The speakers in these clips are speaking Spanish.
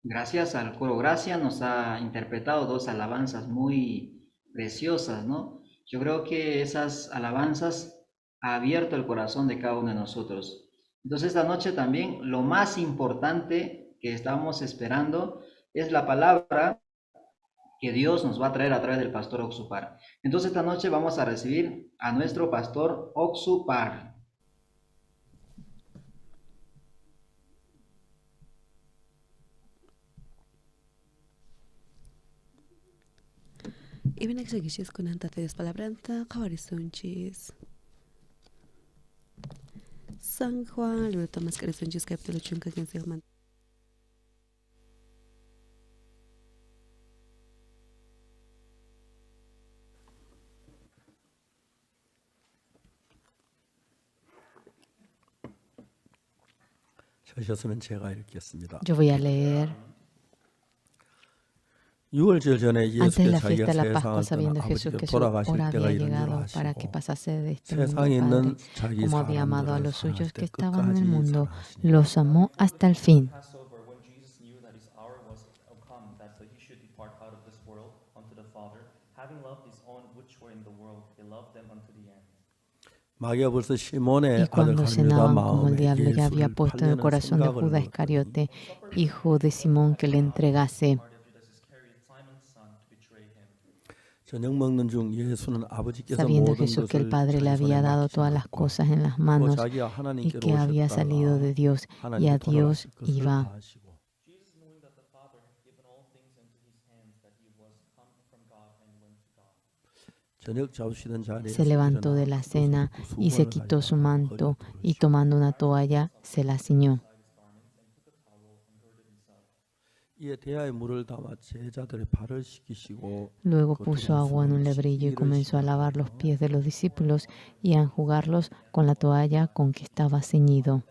Gracias al coro Gracia nos ha interpretado dos alabanzas muy preciosas, ¿no? Yo creo que esas alabanzas ha abierto el corazón de cada uno de nosotros. Entonces esta noche también lo más importante que estamos esperando es la palabra que Dios nos va a traer a través del pastor Oxupar. Entonces esta noche vamos a recibir a nuestro pastor Oxupar. Ibenek segítség kunantatész palabranta, kawarisonchis. San Juan, libro Tomás Carisonchis, capítulo 5, 15. 하셨으면 제가 읽겠습니다. Yo voy a leer. 유월절 전에 Antes de 예수께서 la fiesta 자기가 de la Pascua, 세상을 떠나 sabiendo Jesús 아버지께 que su hora 돌아가실 때가 había 있는 줄 llegado para que 아시고 pasase de este mundo, 세상에 Padre, 있는 자기 como había amado a 사람들을 los suyos 사랑할 que 때 estaban en el 끝까지 mundo, 사랑하시니 los amó hasta el fin. Passover, when Jesus knew that his hour was come, that he should depart out of this world unto the Father, having loved his own which were in the world, he loved them unto the end. 마귀가 벌써 Y 시몬의 아들 cuando 갈무다 cenaban, como el 마음에 diablo ya había 예수를 puesto en el 팔려는 corazón de 생각을 Judas 넣었더니 Iscariote, hijo de Simón, que le entregase, Judas Iscariot, Simon's son, to betray him. 저녁 먹는 중 예수는 아버지께서 sabiendo 모든 Jesús que el 것을 Padre le 자기 손에 había dado todas 맡기신 las 것과 cosas en las 또 manos 자기가 y 하나님께로 que había salido de 오셨다가 Dios y 하나님께 a Dios 돌아가실 것을 iba. 다 아시고 Jesus, knowing that the Father had given all things into his hands, that he was come from God and went to God. 저녁 잡수시던 자리에 Se levantó de la cena y se quitó su manto y tomando una toalla se la ciñó. 이에 대야에 물을 담아 제자들의 발을 씻기시고 Luego puso agua en un lebrillo y comenzó a lavar los pies de los discípulos y a enjugarlos con la toalla con que estaba ceñido.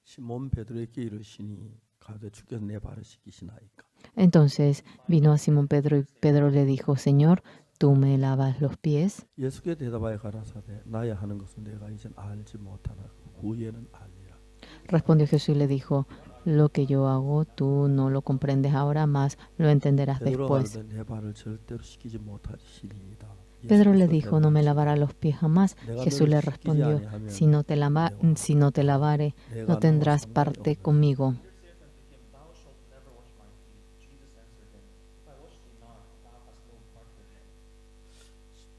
시몬 베드로에게 이르시니 가되 주께서 내 발을 씻기시나이까. Entonces vino a Simón Pedro y Pedro le dijo: Señor, ¿tú me lavas los pies? 예수께 대답하여 가라사대 나야 하는 것은 내가 이젠 알지 못하나 후에는 알리라. Respondió Jesús y le dijo, lo que yo hago tú no lo comprendes ahora, más lo entenderás 베드로가 después. 가로되 내 발을 절대로 씻기지 못하시리이다. Pedro le dijo, no me lavará los pies jamás. Jesús le respondió, si no te lavare, no tendrás parte conmigo. Thou shalt never wash my feet. Jesus answered him, If I wash thee not, thou hast no part with me.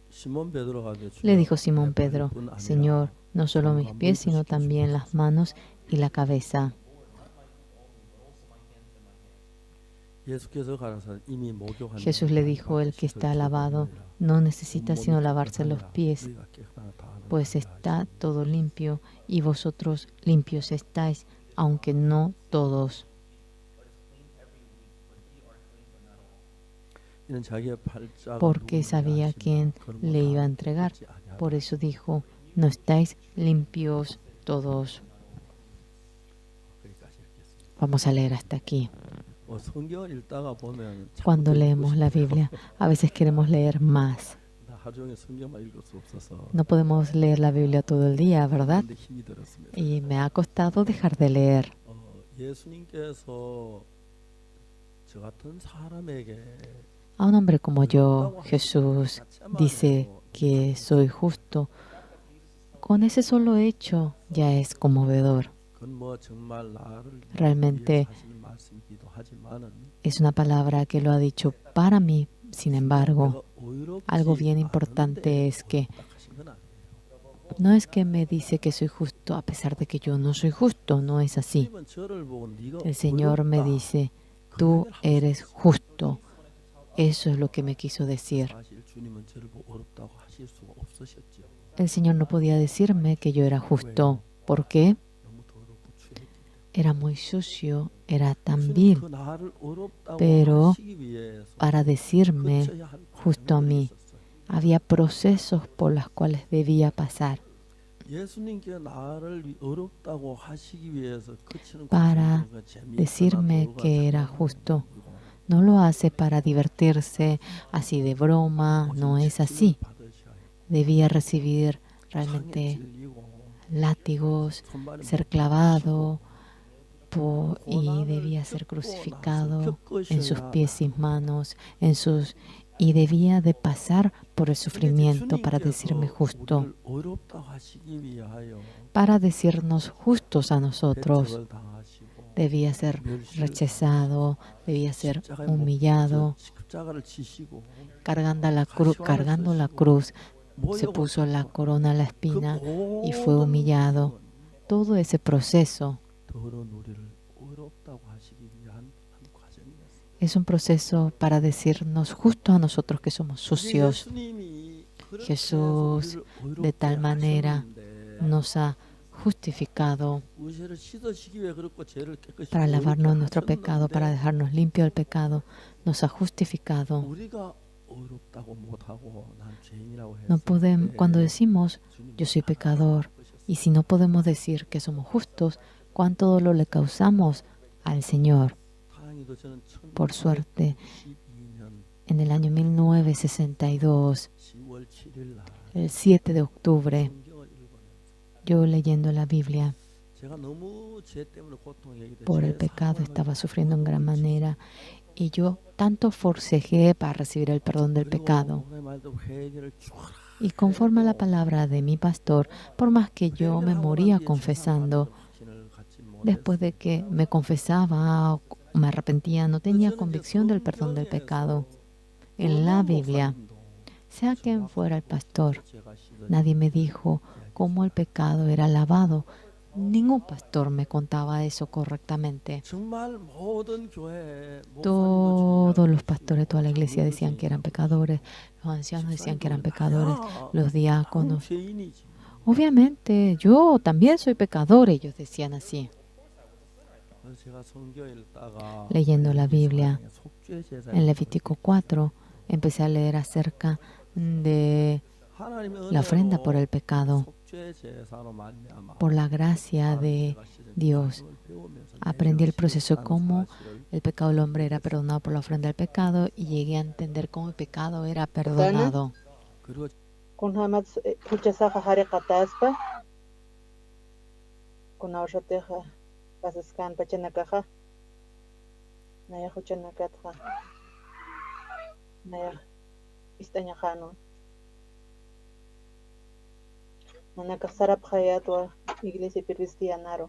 시몬 베드로가 가로되 Le 주여, dijo Simón 내 발일 Pedro, 뿐 아니라 Señor, no solo mis 몸과 pies, sino 물도 también las manos y la cabeza. 예수께서 가라사대 이미 목욕한 Jesús le dijo, el que está lavado no necesita sino lavarse los pies, pues está todo limpio, y vosotros limpios estáis, aunque no todos. Porque sabía quién le iba a entregar. Por eso dijo, no estáis limpios todos. Vamos a leer hasta aquí. Cuando leemos la Biblia, a veces queremos leer más. No podemos leer la Biblia todo el día, ¿verdad? Y me ha costado dejar de leer. A un hombre como yo, Jesús dice que soy justo. Con ese solo hecho ya es conmovedor. Realmente es una palabra que lo ha dicho para mí. Sin embargo, algo bien importante es que no es que me dice que soy justo a pesar de que yo no soy justo, no es así. El Señor me dice, tú eres justo. Eso es lo que me quiso decir. El Señor no podía decirme que yo era justo. ¿Por qué? Era muy sucio, era tan vil. Pero para decirme justo a mí, había procesos por los cuales debía pasar. Para decirme que era justo. No lo hace para divertirse, así de broma, no es así. Debía recibir realmente látigos, ser clavado y debía ser crucificado en sus pies y manos, y debía de pasar por el sufrimiento para decirme justo, para decirnos justos a nosotros. Debía ser rechazado, debía ser humillado, cargando la cruz, se puso la corona a la espina y fue humillado. Todo ese proceso es un proceso para decirnos justo a nosotros que somos sucios. Jesús de tal manera nos ha justificado para lavarnos nuestro pecado, para dejarnos limpio del pecado. Nos ha justificado. No podemos, cuando decimos yo soy pecador, y si no podemos decir que somos justos, ¿cuánto dolor le causamos al Señor? Por suerte, en el año 1962, el 7 de octubre, yo leyendo la Biblia, por el pecado estaba sufriendo en gran manera, y yo tanto forcejé para recibir el perdón del pecado. Y conforme a la palabra de mi pastor, por más que yo me moría confesando, después de que me confesaba o me arrepentía, no tenía convicción del perdón del pecado. En la Biblia, sea quien fuera el pastor, nadie me dijo cómo el pecado era lavado. Ningún pastor me contaba eso correctamente. Todos los pastores de toda la iglesia decían que eran pecadores, los ancianos decían que eran pecadores, los diáconos. Obviamente, yo también soy pecador, ellos decían así. Leyendo la Biblia, en Levítico 4, empecé a leer acerca de la ofrenda por el pecado. Por la gracia de Dios, aprendí el proceso cómo el pecado del hombre era perdonado por la ofrenda del pecado y llegué a entender cómo el pecado era perdonado. Kun hamat huchasaqa hari qataspa kuna ushateqa pasaskan pachanakaqa naya huchanakatqa naya istañaqanu nanaka sarap hayatwa iglesia cristianaro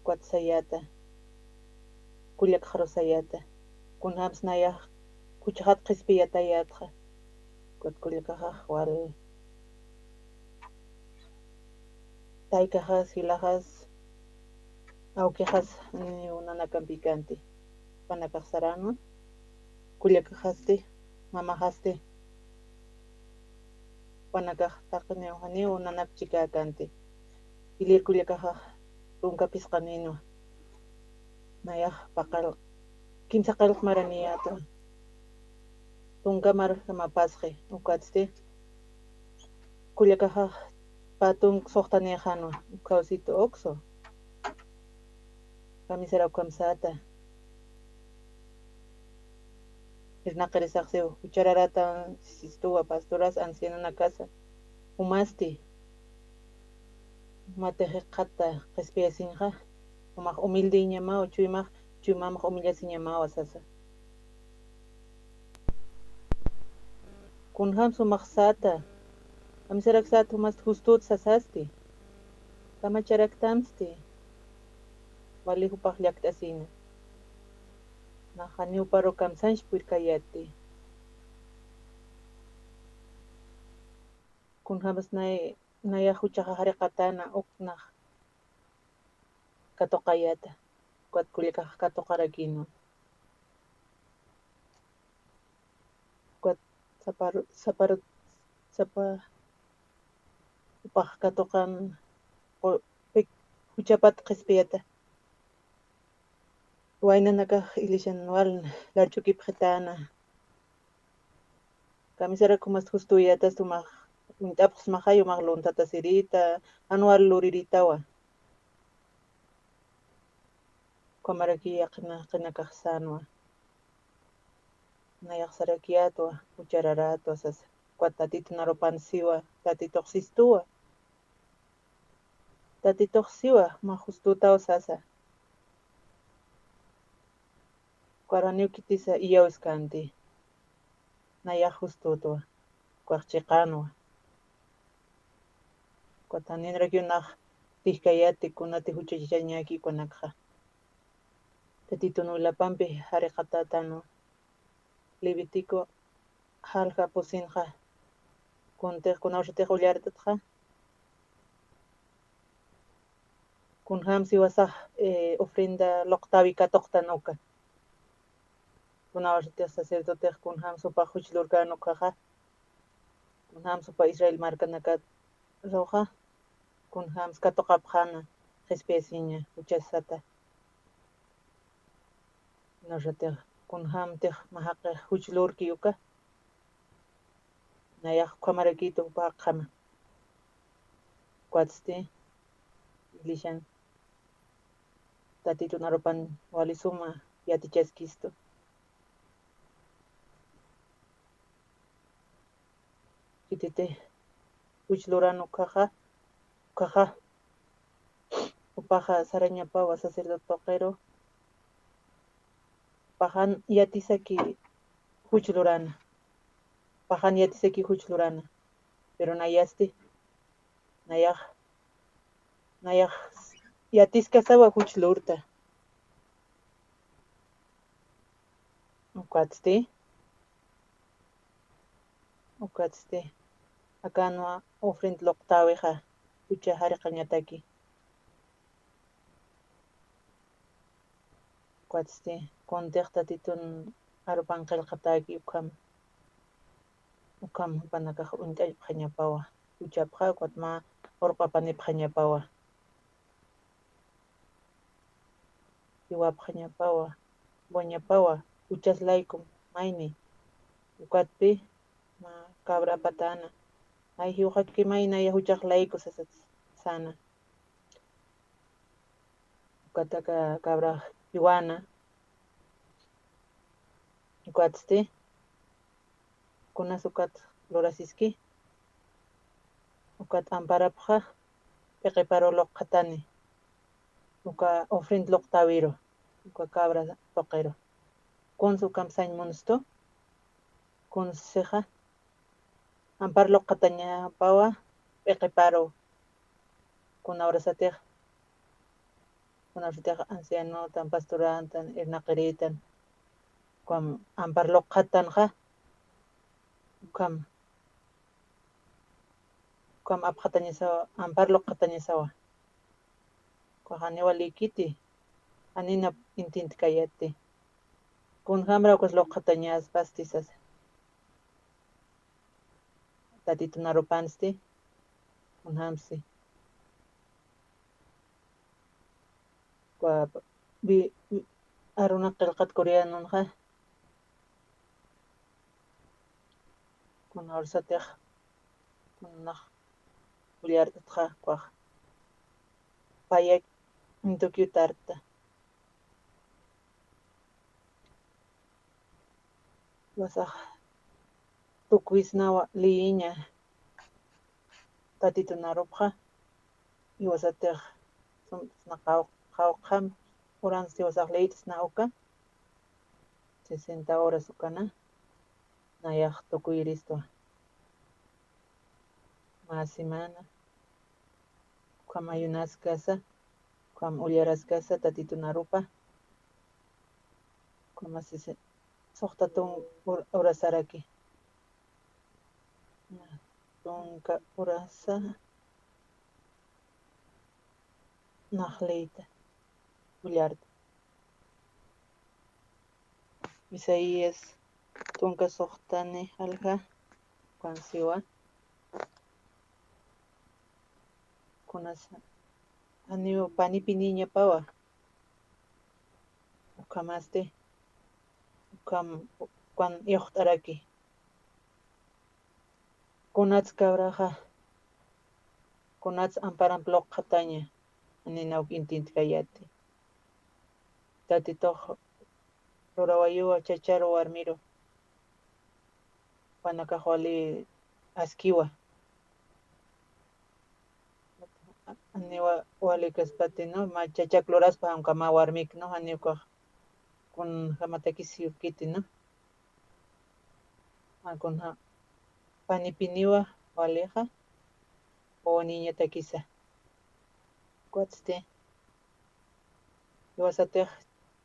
kuatsayata kullak kharosayata kun hams naya huchahat qispiyatayatqa kullakaqa wal taykajas hilajas awkijas nanakan picanti panakaq sarano kullakajasti mamajasti panakaq taqniw nanap chikakanti ilir kullakaja runkapis qanino nayaq paqal kimsa qillq maraniyata tunkamar samapasqi ukatzti kullakaja patun soqtaniqanu ukawsito oqso kamisera ukamsata irnaqarisaqsiw uchararata sistuwa pastoras ancianana casa umasti mateje qata qespiasinqa umaq humilde iñamawa chuymamaq humillasinñamawa sasa kunham sumaq sata kamiserak sata umasti justut sasasti kamacharaktamsti walihupaq llaqtasina naqa niwparo kamsanch puirkayati kunhamas naya huchaqa hari qatana uqnaq katoqayata kuat kullakaqa katoqarakinu kuat sapa upaq katoqan huchapata qhispiyata waynanakaq ilishan wal larchukip qhitana kamisera kumas justuyata sumaq int'apaq sumahayu maq luntata sirita anual luriritawa kamarakiya qinakaq sanwa nayaq sarakiyatwa uchararatwa sasa kuat tatito narupansiwa tatitoq sistuwa tatitoq siwa maq justutawa sasa Guaraniw kitisa iyawis kanti nayaq justutwa kuaqchiqanwa kuataninrakyunaq tijkayati kunati huchachishañakikunaqqa tatito Nulapanpi hari qatatanu Levitico halqa pusinqa kunawshatiqa ullaritutqa kunham siwasaq ofrenda loqtawi katoqta nuqa kunawshatiqa sacerdoteqa kunham supaq huchlurkanu qaqa kunham supa Israel markanaka rawqa kunham katoqapqana qhispiyasiña huchasata kunawshatiqa kunhamtiq mahaqa huchlurki uqa nayaq qamarakita upaq qama kuatsti ilishan tatito narupan walisuma yatichaskistu kititi huchluranu qaqa upaqa sarañapawa sacerdote toqero pajan yatisaki huchlurana pero nayasti nayaq yatiskasawa huchlurta ukatzti akanwa ofrenda loqtawiqa hucha hariqañataki ukatzti kuntiq tatitun arupan qillqataki ukam panakaq unt'aypaq ñapawa huchapqa kuatma urqapanipaq ñapawa iwapaq ñapawa wañapawa huchaslaykum maymi ukatpi cabra patana ay hiuqa kimayna yahuchaqlayku sana ukataka cabra iwana ukatzti kunas ukat lurasiski ukat amparapqa piqiparuloq qhatani uka ofrendloq tawiro uka cabra toqero kunsu kamsañ munusto kunsiqa amparloq qhataña pawa piqiparo kunawrasatiq ancianotan pastorantan irnaqiritan kuam amparloq qhatanqa kuam apqhatañasawa amparloq qhatañasawa kuaqaniwa likiti anina intinti kayati kun hamra ukusloq qhatañas pastisas tatitunarupansti kun hamsi aruna qillqat koreanunqa kun orsatiq kunaq uliartitqa kuaq payak intukiu tarta wasaq tukwisnawa liyiña tatitunarupqa iwasatiq sump'isna qhawqham uransi wasaq liyitasna uka 60 horas ukana nayaq tukuyristua masimana kuam ayunaskasa kuam ullaraskasa tatitunarupa kuam asisi suqtatun urasaraki tunka urasa naqliyta ullarta Isaías tunka suqtani halqa kuansiwa kunas aniu panipi niña pawa ukamaste kuan iuqt'araki kunats cabraqa kunats amparanploq qhataña aninawk intinti kayati tatitoq rurawayuwa chacharu warmiru wanakaq wali askiwa aniwa wali kaspatino chachakluraspa aunqa ma warmika no aniwkaq kun hamatakisi kiti no kunha panipiniwa waliqa o niña takisa kuatsti iwasatiq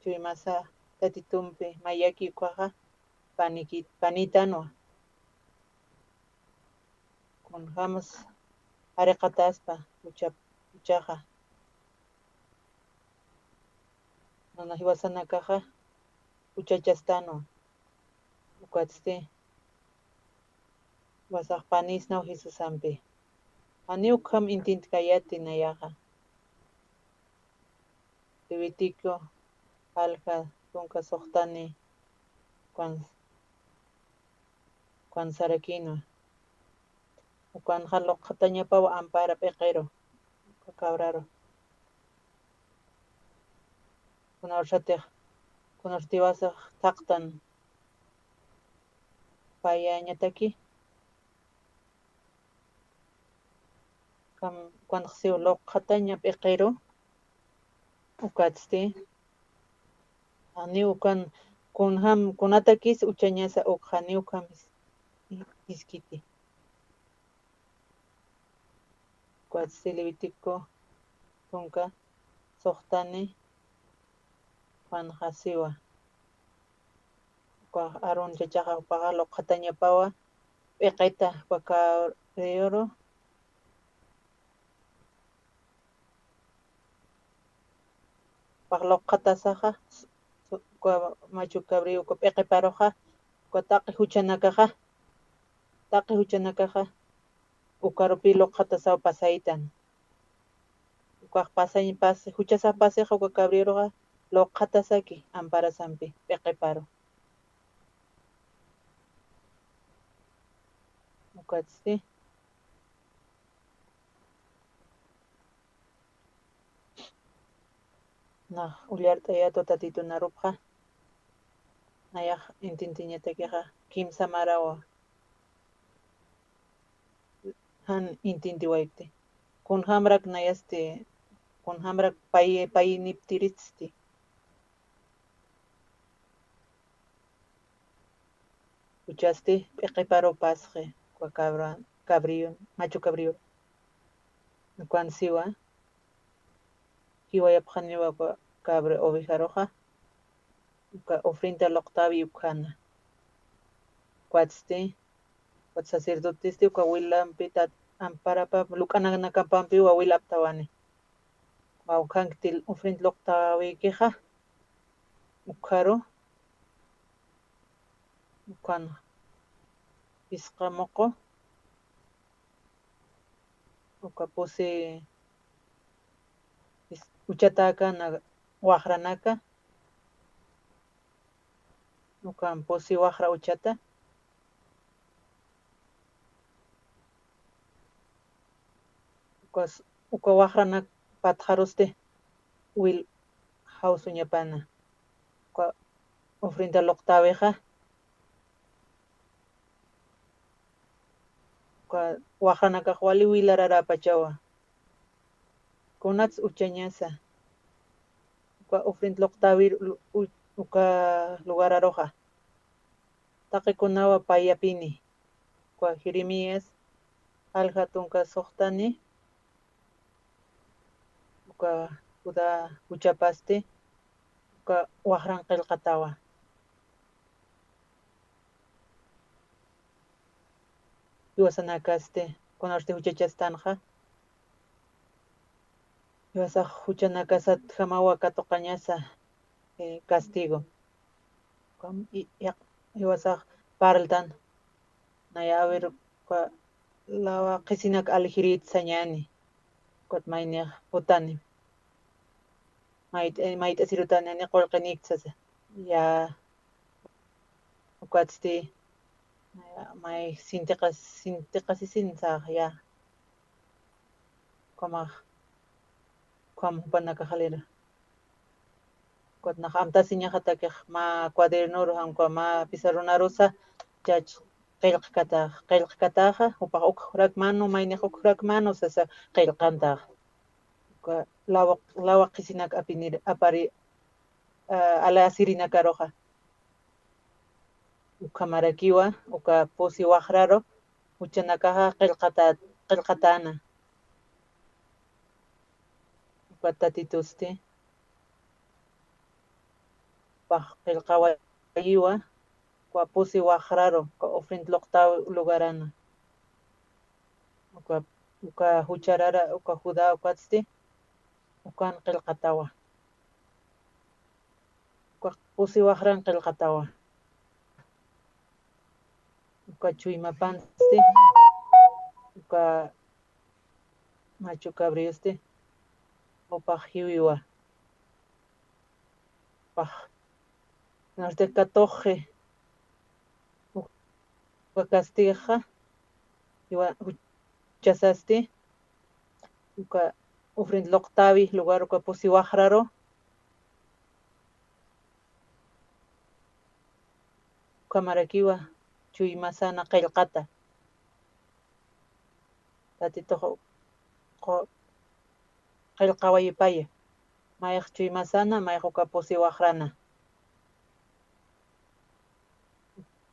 chuymasa tatitumpi mayaki ukwaqa panitanwa kun hamus ariqataspa uchaqa mana hiwasanakaqa uchachastanwa ukatsti wasaq panisnaw Jesusampi aniuq ham intinti kayati nayaqa Levítico halqa tunka suqtani kuan sarakinwa ukan haloq qhatañapawa ampara piqiro cabraro kunawrshatiq kunartiwasaq taqtan payañataki kuan siwloq qhataña piqiro ukatsti aniu kan kunham kunatakis uchañasa uqaniuqam iskiti kuatsti Levítico tunka suqtani Juan hasiwa kuaq Aaron chachaqa paqaloq qhatañapawa p'iqita paqarioro paqloq qhatasaqa machu cabriuqa p'iqiparuqa taqi huchanakaqa ukarupiloq qhatasawa pasaytan ukaq huchasaq pasiqa uka cabriruqa loq qhatasaki amparasanpi p'iqiparu ukatsti na ullarta ya tatitun narupqa nayaq intintiñatakiqa kimsa marawa han intintiwaypti kunhamrak nayasti kunhamrak pay niptiristi uchaste p'iqiparo pasqi kwa cabrillo macho cabrillo kwan siwa hiwayapqaniwa kwa cabra ovejaroqa ka ofrenda loqtawi ukhana kwatzti kwa sacerdotesti kwa wilampi amparapa luk'anakampampi wawilaptawani wawqanktil ofrenda loqtawikiqa ukharo ukhan pisqamuqu uka pusi uchataka waqranaka ukan pusi waqra uchata uka waqrana patqaruste wil hawsuñapana uka ofrenda loqtawiqa uka waqranakaq wali wilararapachawa kunatz uchañasa uka ofrenda loqtawi uka lugararoqa taqikunawa payapini uka Jeremías alhatunka suqtani uka Judá huchapaste uka waqran qillqatawa yuwasanakaste kunarste huchachastanqa yuwasaq huchanakasat hamawa katuqañasa castigo yuwasaq paraltan nayawer kwa lawa qisinak alihirit sañani kot mayniq putani mayt'asirutani qullqiniksasa ya ukatzti may sintiqasinsaq ya qamaq qam hupanakaqalira kotnaq amtasiñaqa takiq ma cuadernuru hamkwa ma pizarrunarusa chach qillqkataqa upaq huk rakmanu mayniq huk rakmanu sasa qillqantaq lawa qisinaka alasirinakarukqa uka marakiwa uka pusi waqraro huchanakaqa qillqatana uka tatitusti paq qillqawayiwa uka pusi waqraro uka ofrenda loqtawi lugarana uka hucharara uka Judá ukatzti ukan qillqatawa uka pusi waqran qillqatawa uka chuymapansti uka macho cabriosti upaq hiwiwa paq norte katuqi uka castigaqa huchasasti uka ofrenda loqtawi lugar uka pusi waqraro uka marakiwa chuymasana qillqata tatituq qillqawayipaya mayaq chuymasana mayaq uka pusi waqrana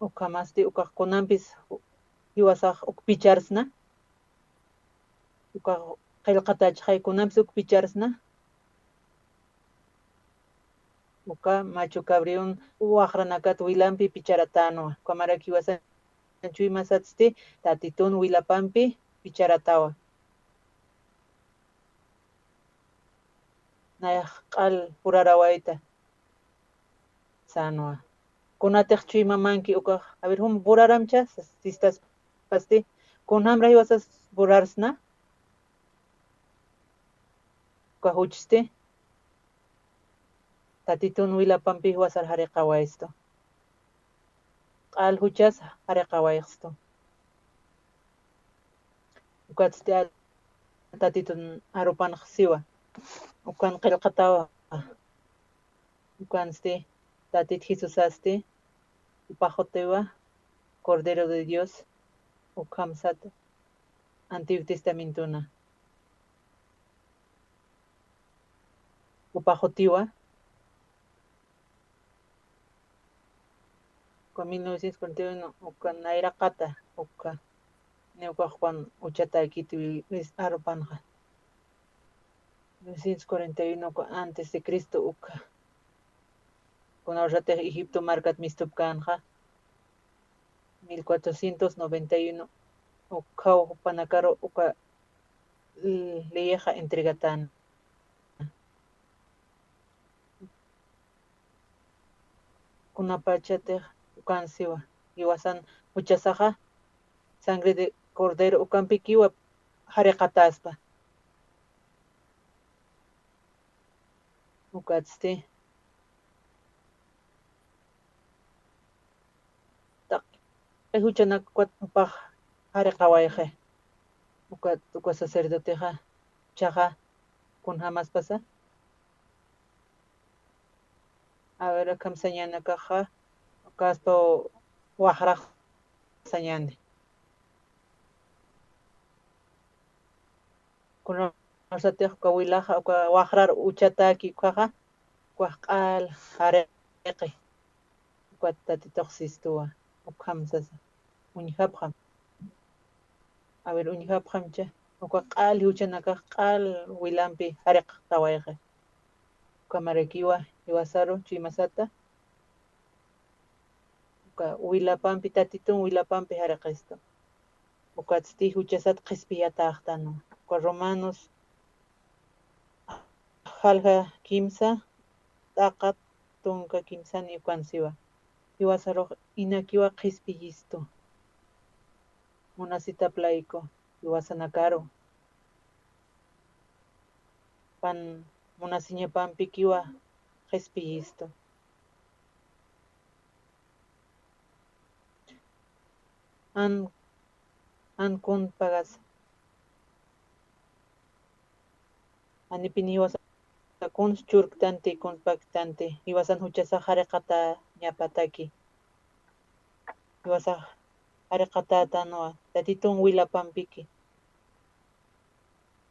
uka masti ukaqkunampis hiwasaq ukpicharasna uka qillqata achqaykunampis ukpicharasna uka macho cabrion waqranakata wilanpi picharatanuwa uka marakiwasan chuymasatisti tatitun wilapanpi picharatawa nayaq q'al purarawayta sanuwa kunatiq chuymamanki ukaq hum puraramcha sistas pasti kunhamra hiwasas purarasna uka huchasti tatitun wilapanpi wasar hariqawaysto q'al huchas hariqawayqsto ukatzti tatitun arupanaq siwa ukan qillqatawa ukanste, tatit Jesusaste, upajotewa, Cordero de Dios, ukamsata, Antiguo Testamentuna. Upajotiwa, con 1941, uka naira kata, uka neuka Juan uchata kiti arupanja. 1941 antes de Cristo uka. Con ahorrate Egipto marcat mistupkanja. 1491 uka panakaro uka leyeja entregatan. Kunapachate ukansiwa. Iwasan uchasaja sangre de cordero ukampikiwa hareqataspa. Ukatzte. Tak ehuchanak kuatpaj hareqawayje. Uka sacerdoteja chaja kun jamás pasa. A ver, kam sañana caja, casto wajra sañane. Con nosotros kawilaja o wajrar uchataki caja, cuajal, jareque, cuatati toxistua, o camsas, unjapjam. A ver, unjapjamcha, o cuajal, uchanaka, qal, wilampi, jareq tawaje. Kamarekiwa, iwasaro, chimasata. Wilapampi tatitun wilapampi hareqisto. Ukatzti huchasat qispiyataqtanu. Romanos halga kimsa taqat tunka kimsani ukansiwa. Iwasaro inakiwa qispiyisto. Munasita plaiko iwasanakaro. Pan munasiña pampi kiwa qispiyisto. An kun pagas. Anipini iwas kun churktante kun paktante. Iwasan huchasa hareqata ñapataki. Iwasa hareqata tanua. Tatitun wilapampiki.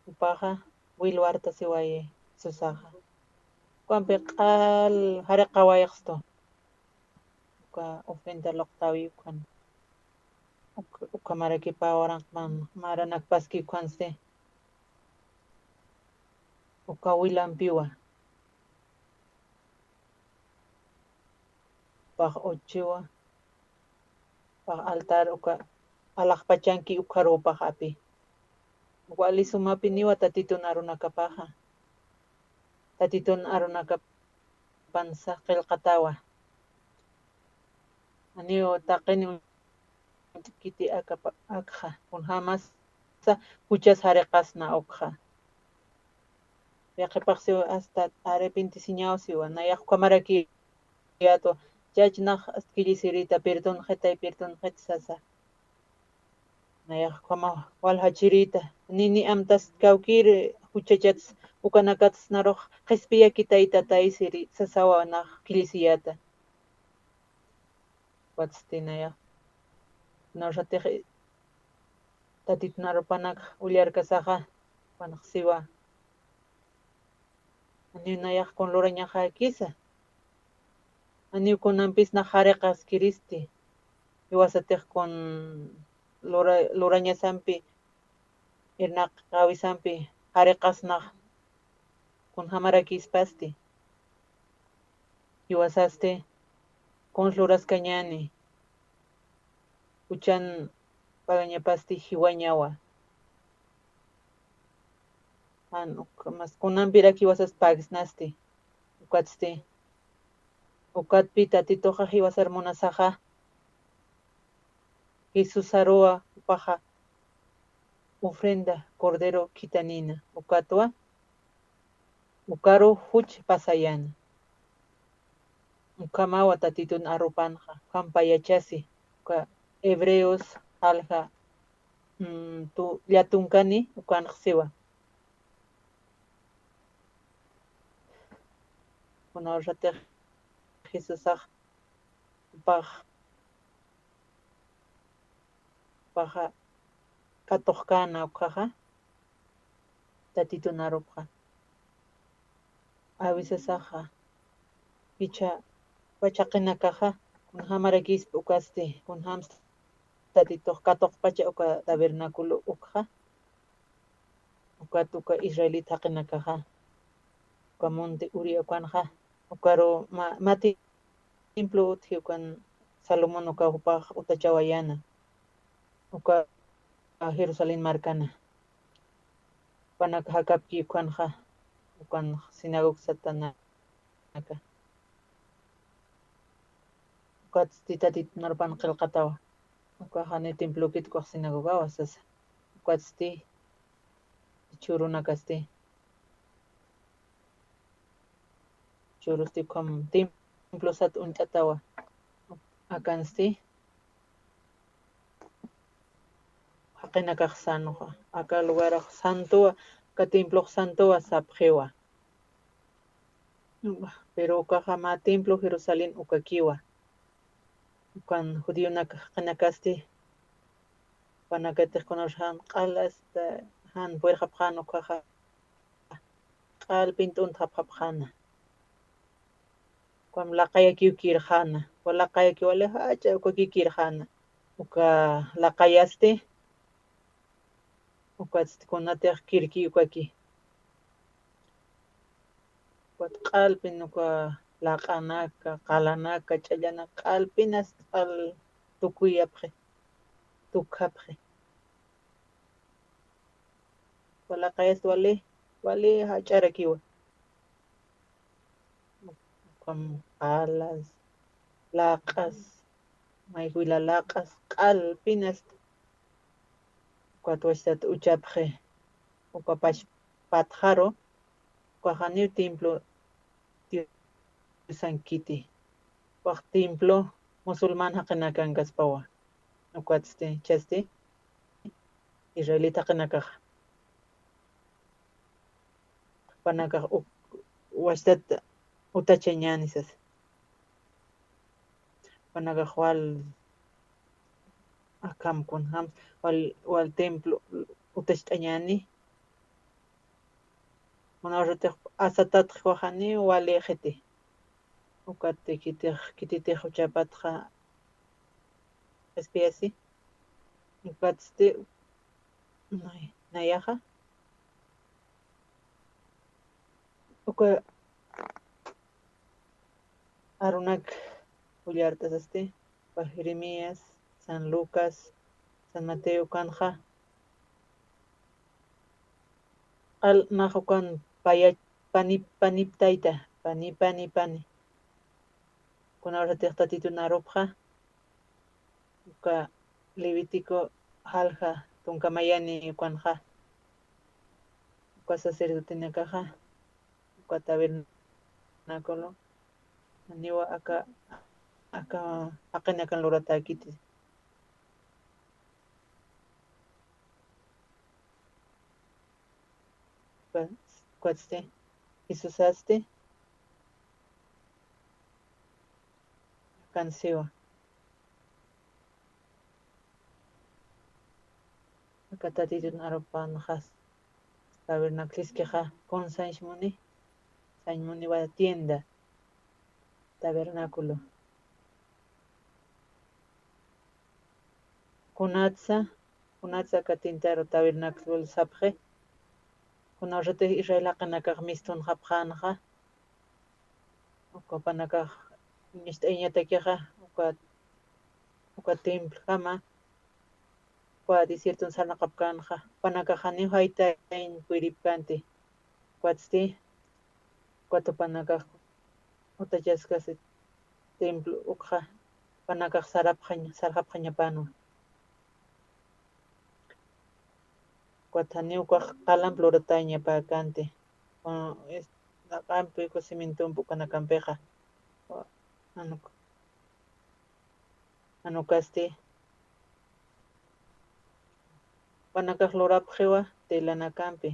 Upaja wilwarta siwaye susaja. Kuampe qal hareqawayaqsto. Uka ofrenda loqtawi ukan. Uka marakipa orangman maranakpaski ukanste. Uka wilampiwa. Pag ochiwa. Pag altar uka alakpachanki ukarupa api. Wali sumapi niwa tatitun arunakapaja. Tatitun arunakapansa qilqatawa. Aniyo taqini kiti akha kun hamas sa huchas hareqasna okha. Yaqipaqsi hasta arrepentisiñawsiwa nayaq kamaraki yato chachnaq kilisirita perdón sasa. Nayaq kama walhachirita nini amtas kawkir huchachats ukanakats naroq qispiyaki taytatay sasawa naq kilisiyata. Watstinayaq naratiq tatitnarupanak ullarkasaqa wanaq siwa. Aninayaq con lorañaqa kisa. Aniu kunampis na hareqas kiristi. Iwasatiq con lorañasampi irnaq qawisampi hareqasnaq con hamarakispasti. Iwasaste con lorascañani. Uchan pagañapasti hiwañawa. Mas kunampiraki wasas pagisnasti. Ukatzti. Ukatpi tatitoqa hiwasar munasaqa. Jesus aroa upaja. Ofrenda cordero kitanina. Ukatwa. Ukaro huch pasayana. Ukamawa tatitun arupanja. Kampayachasi. Hebreos alja. Tu yatunkani ukanqsiwa. Kunawratiq Jesusaj paj paja katojkana ukaja tatitunarupja. A veces aja picha pachaqinakaja kun hamarakis ukaste kun hams tatitoh katojpacha uka tabernáculo ukja ukatuka israelita haqinakaja uka monte uriakuanja ukaro mati templo utjiukan Salomón uka upaj utachawayana uka Jerusalén marcana panaka hakapki ukanja ukan sinagog satanaka ukatzti tatitunarpan qillqatawa uka hani templo kitkuq sinagogawa sasa ukatzti churuna kasti churusti ukam templo sat unch'atawa akansti haqina kaq sanoqa aka lugaraq santuwa ka templo santuwa sapqiwa pero ukaqa ma templo Jerusalén ukakiwa ukan judíonaka haqina kasti panakatiqkunaqa han q'alasta han puerqapqan ukaqa q'alpin t'unta hap'hapqana ukan laqayakiwkirqana laqayakiwale hacha ukakikirqana uka laqayasti ukatztikunatiq kirki ukaki ukat q'alpin uka laq'anaka qalanaka ch'allanaka q'alpinas q'al tukuyapqi tukhapqi laqayasta wale hach'arakiwa ukam qalas laq'as mayjuyla laq'as q'alpinas ukat washtata uchapqi uka patjaro uka hanir templo Sankiti waq templo musulman haqina kan kaspawa ukatzti chasti israelita haqina kaq panakaq washtata utachañani sas panakaq wal akamkun ham wal templo utach'añani manawratiq asatataq waqani wale qhiti ukati kititiq uchapatqa espiasi ukatzti nayaqa uka arunak ullartasasti pa Jeremías San Lucas San Mateo kanja al nahukan paniptayta pani kunawratiq tatitunarupqa uka Levítico halja tunkamayani ukanja uka sacerdotina kaja uka tabernáculo niwa aka haqina kan luratakiti ukatzti Jesusasti kansiwa aka tatitunarupaq has tabernáculoskiqa Sañmuni wa tienda tabernáculo kunatsa katintaro tabernáculo sapqi kunawratiq Israel haqina kaq mistun hapqanaqa uka panakaq nisht'ayñatakiqa uka templo kama uka desiertun sarnaqapkanaqa panakaq hani haytayn puripkanti ukatzti ukatu panakaq utachaskasi templo ukqa panakaq sarhapqañapanwan ukathani ukaq qalan pluratañapakanti laq'anpi uka cimintumpi ukanakanpiqa hanukasti panakaq lurapqiwa telanakanpi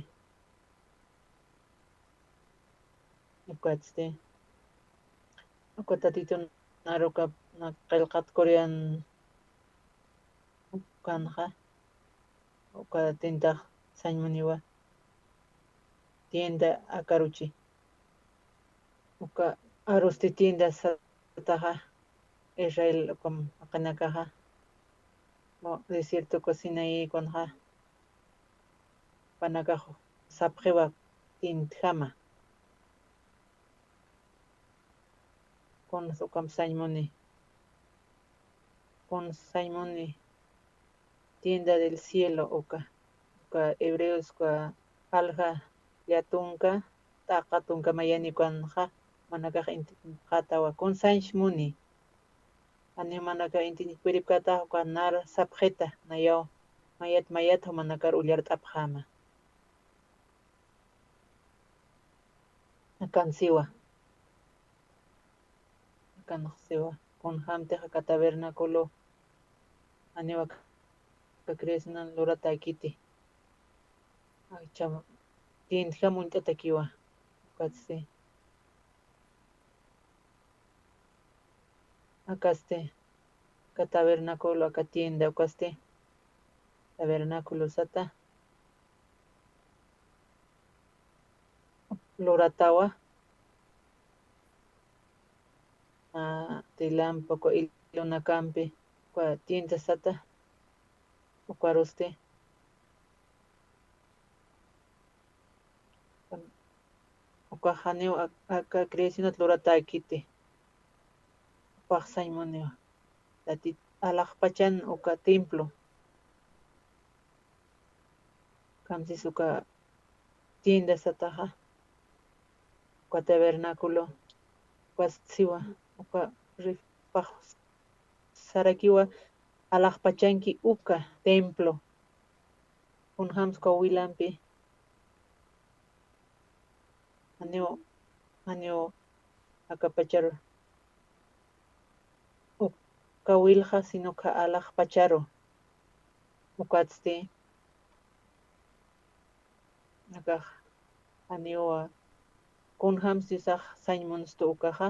ukatzti uka tatitun naruka na qillqat korean kanja uka tinta sañmuniwa tienda akaruchi uka arusti tienda sataja Israel ukam akanakaja desierto cocina y konja panakajo sapjewa tintjama con ukam sañmuni con sañmuni tienda del cielo uka hebreos uka alja yatunka taqatunka mayani kanja manakaja intijatawa con sañmuni ani manaka intijpiripkata uka nar sapjeta nayaw mayat manakar ulyar t'apjama akansiwa akansiwa con hamteja ka tabernáculo aniwa ka creacionan lurata kiti chama tintja muntatakiwa ukatsi akaste ka tabernáculo aka tienda ukaste tabernáculo sata luratawa tilampa ilunakampi uka tienda sata ukaruste uka haniwa aka creación lurata kiti upak sañmuniwa tati alaqpachan uka templo kamsis uka tienda sataja uka tabernáculo ukatsiwa uka rifpaj sarakiwa alaqpachanki uka templo kunhamska wilampi aniw akapacharo uka wilja sino ka alaqpacharo ukatsti akaj aniwa kunhams yusaj sañmunstu ukaja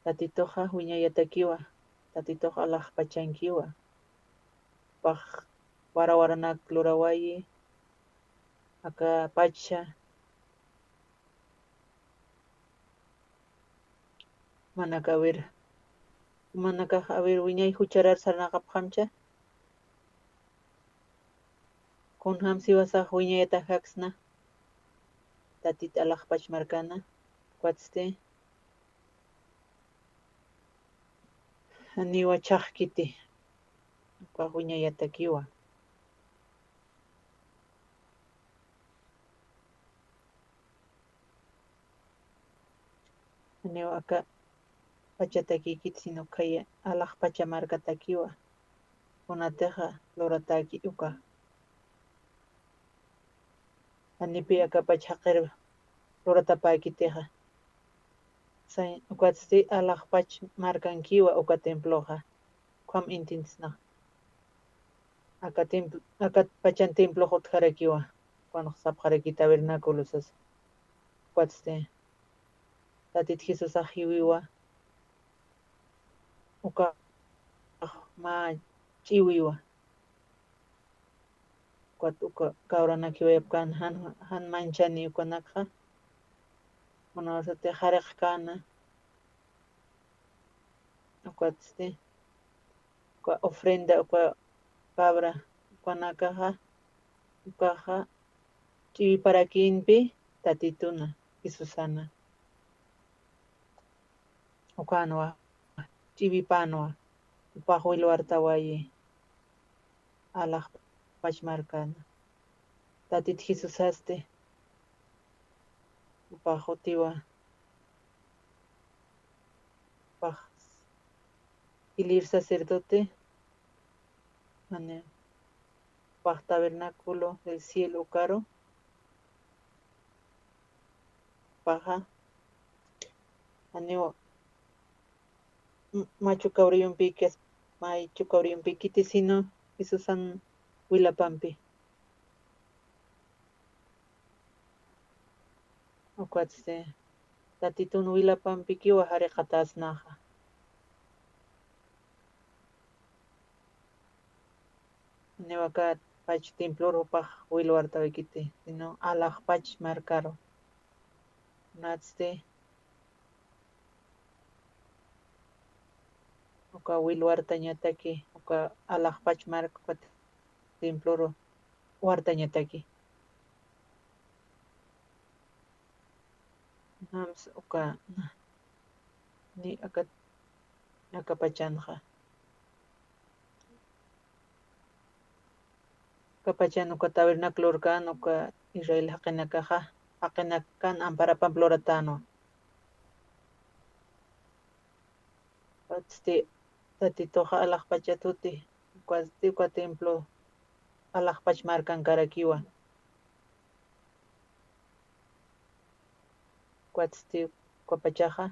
tatitoja wiñayatakiwa tatitoja alaqpachankiwa paj warawaranak lurawayi aka pacha manaka haber wiñay hucharar sarnaqapqamcha kunham siwasaj wiñayata haksna tatit alaqpach markana kuatste aniwa chaqkiti uka wiñayatakiwa aniwa aka pachatakikiti sino kaya alaqpacha markatakiwa kunateja lurataki uka anipi aka pachaqir luratapakiteja ukatsti alaqpach markankiwa uka temploja qam intintisnaq aka pachan templo hutjarakiwa kuanaq sapjaraki tabernáculo sas ukatsti tatit Jesusaj hiwiwa uka ma ch'iwiwa kuat uka kawranakiwayapkan han manchani ukanakqa manawasati qhariq kana ukatsti uka ofrenda uka cabra ukanakaja ukaja ch'iwiparakinpi tatituna Jesusana ukanwa ch'iwipanwa upaq willwartawayi alaqpach markana tatit Jesusaste upaq utiwa upaq ilir sacerdote upaq tabernáculo del cielo caro upaqa aniwa machu kawriyunpi maychu kawriyunpi kiti sino Jesusan willapampi ukaste tatitun Willapampi kiwa hariqatasnaqa. Niwaka pach templorupaq willwarta wikiti, sino alaq pach markaro. Natste uka willwarta ñataki uka alaq pach marka temploro warta ñataki. Nams uka ni akapachanqa. Kapachan uka tabernacular kan uka Israel haqina kan ampara Pamploratano. Atste tatitoqa alaq pachatuti uka templo alaq pach markan karakiwa. Kuatste uka pachaqa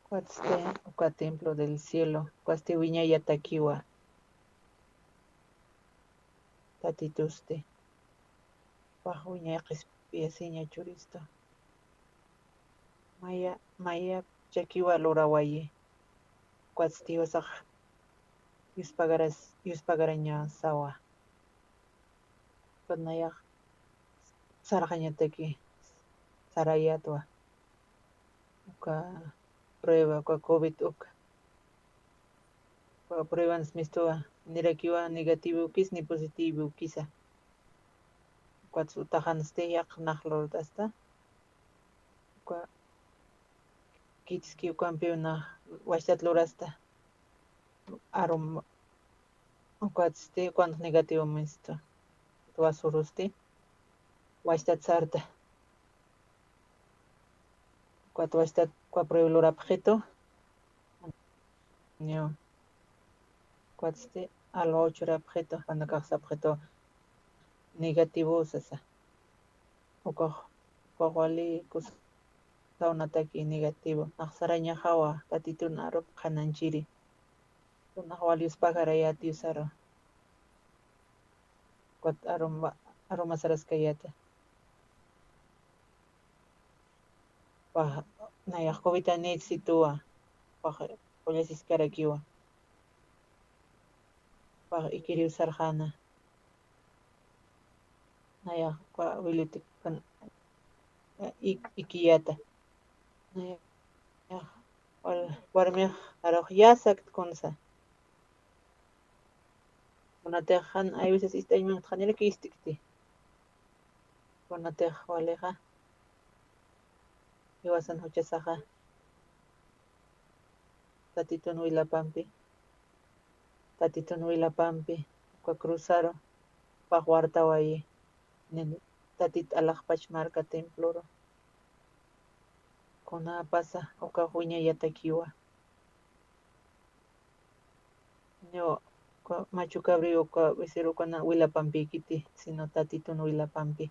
kuatste uka templo del cielo kuatste wiñaya takiwa tatituste waq wiñay q'ispiyasiña churisto maya chakiwa lurawayi kuatste wasaq yuspagaraña sawa kunayaq saraqañataki sarayatwa uka prueba uka COVID uka prueba nismistuwa nirakiwa negativo kis ni positivo kisa kuatsu utajanste yaq naqlurtasta uka kitiski ukanpiuna washtat lurasta arum kuatste cuando negativo misto tuasuruste washtat sarta kuat washtat prueba lurapaqito ño kuatste alwa uchurapaqito cuando kaqsapaqito negativo sasa ukaq wali saunataki negativo naqsaraña hawa tatitun arup qananchiri kunaq wali uspakarayata yusaro kuat arumasaraskayata waq nayaq COVID necesituwa waq qullasiskarakiwa waq ikiriusarqana nayaq abuelitik ikiyata nayaq warmiq aruq yasaq kunsa kunatiq hay veces istañumanta qaniriki istikti kunatiq waliqa iwasan huchasaqa tatitun Willapampi uka cruzaro waq wartawayi tatit alaq pach marka temploro kuna pasa uka wiñaya takiwa ño Machu Cabrillo uka becerokuna Willapampi kiti sino tatitun Willapampi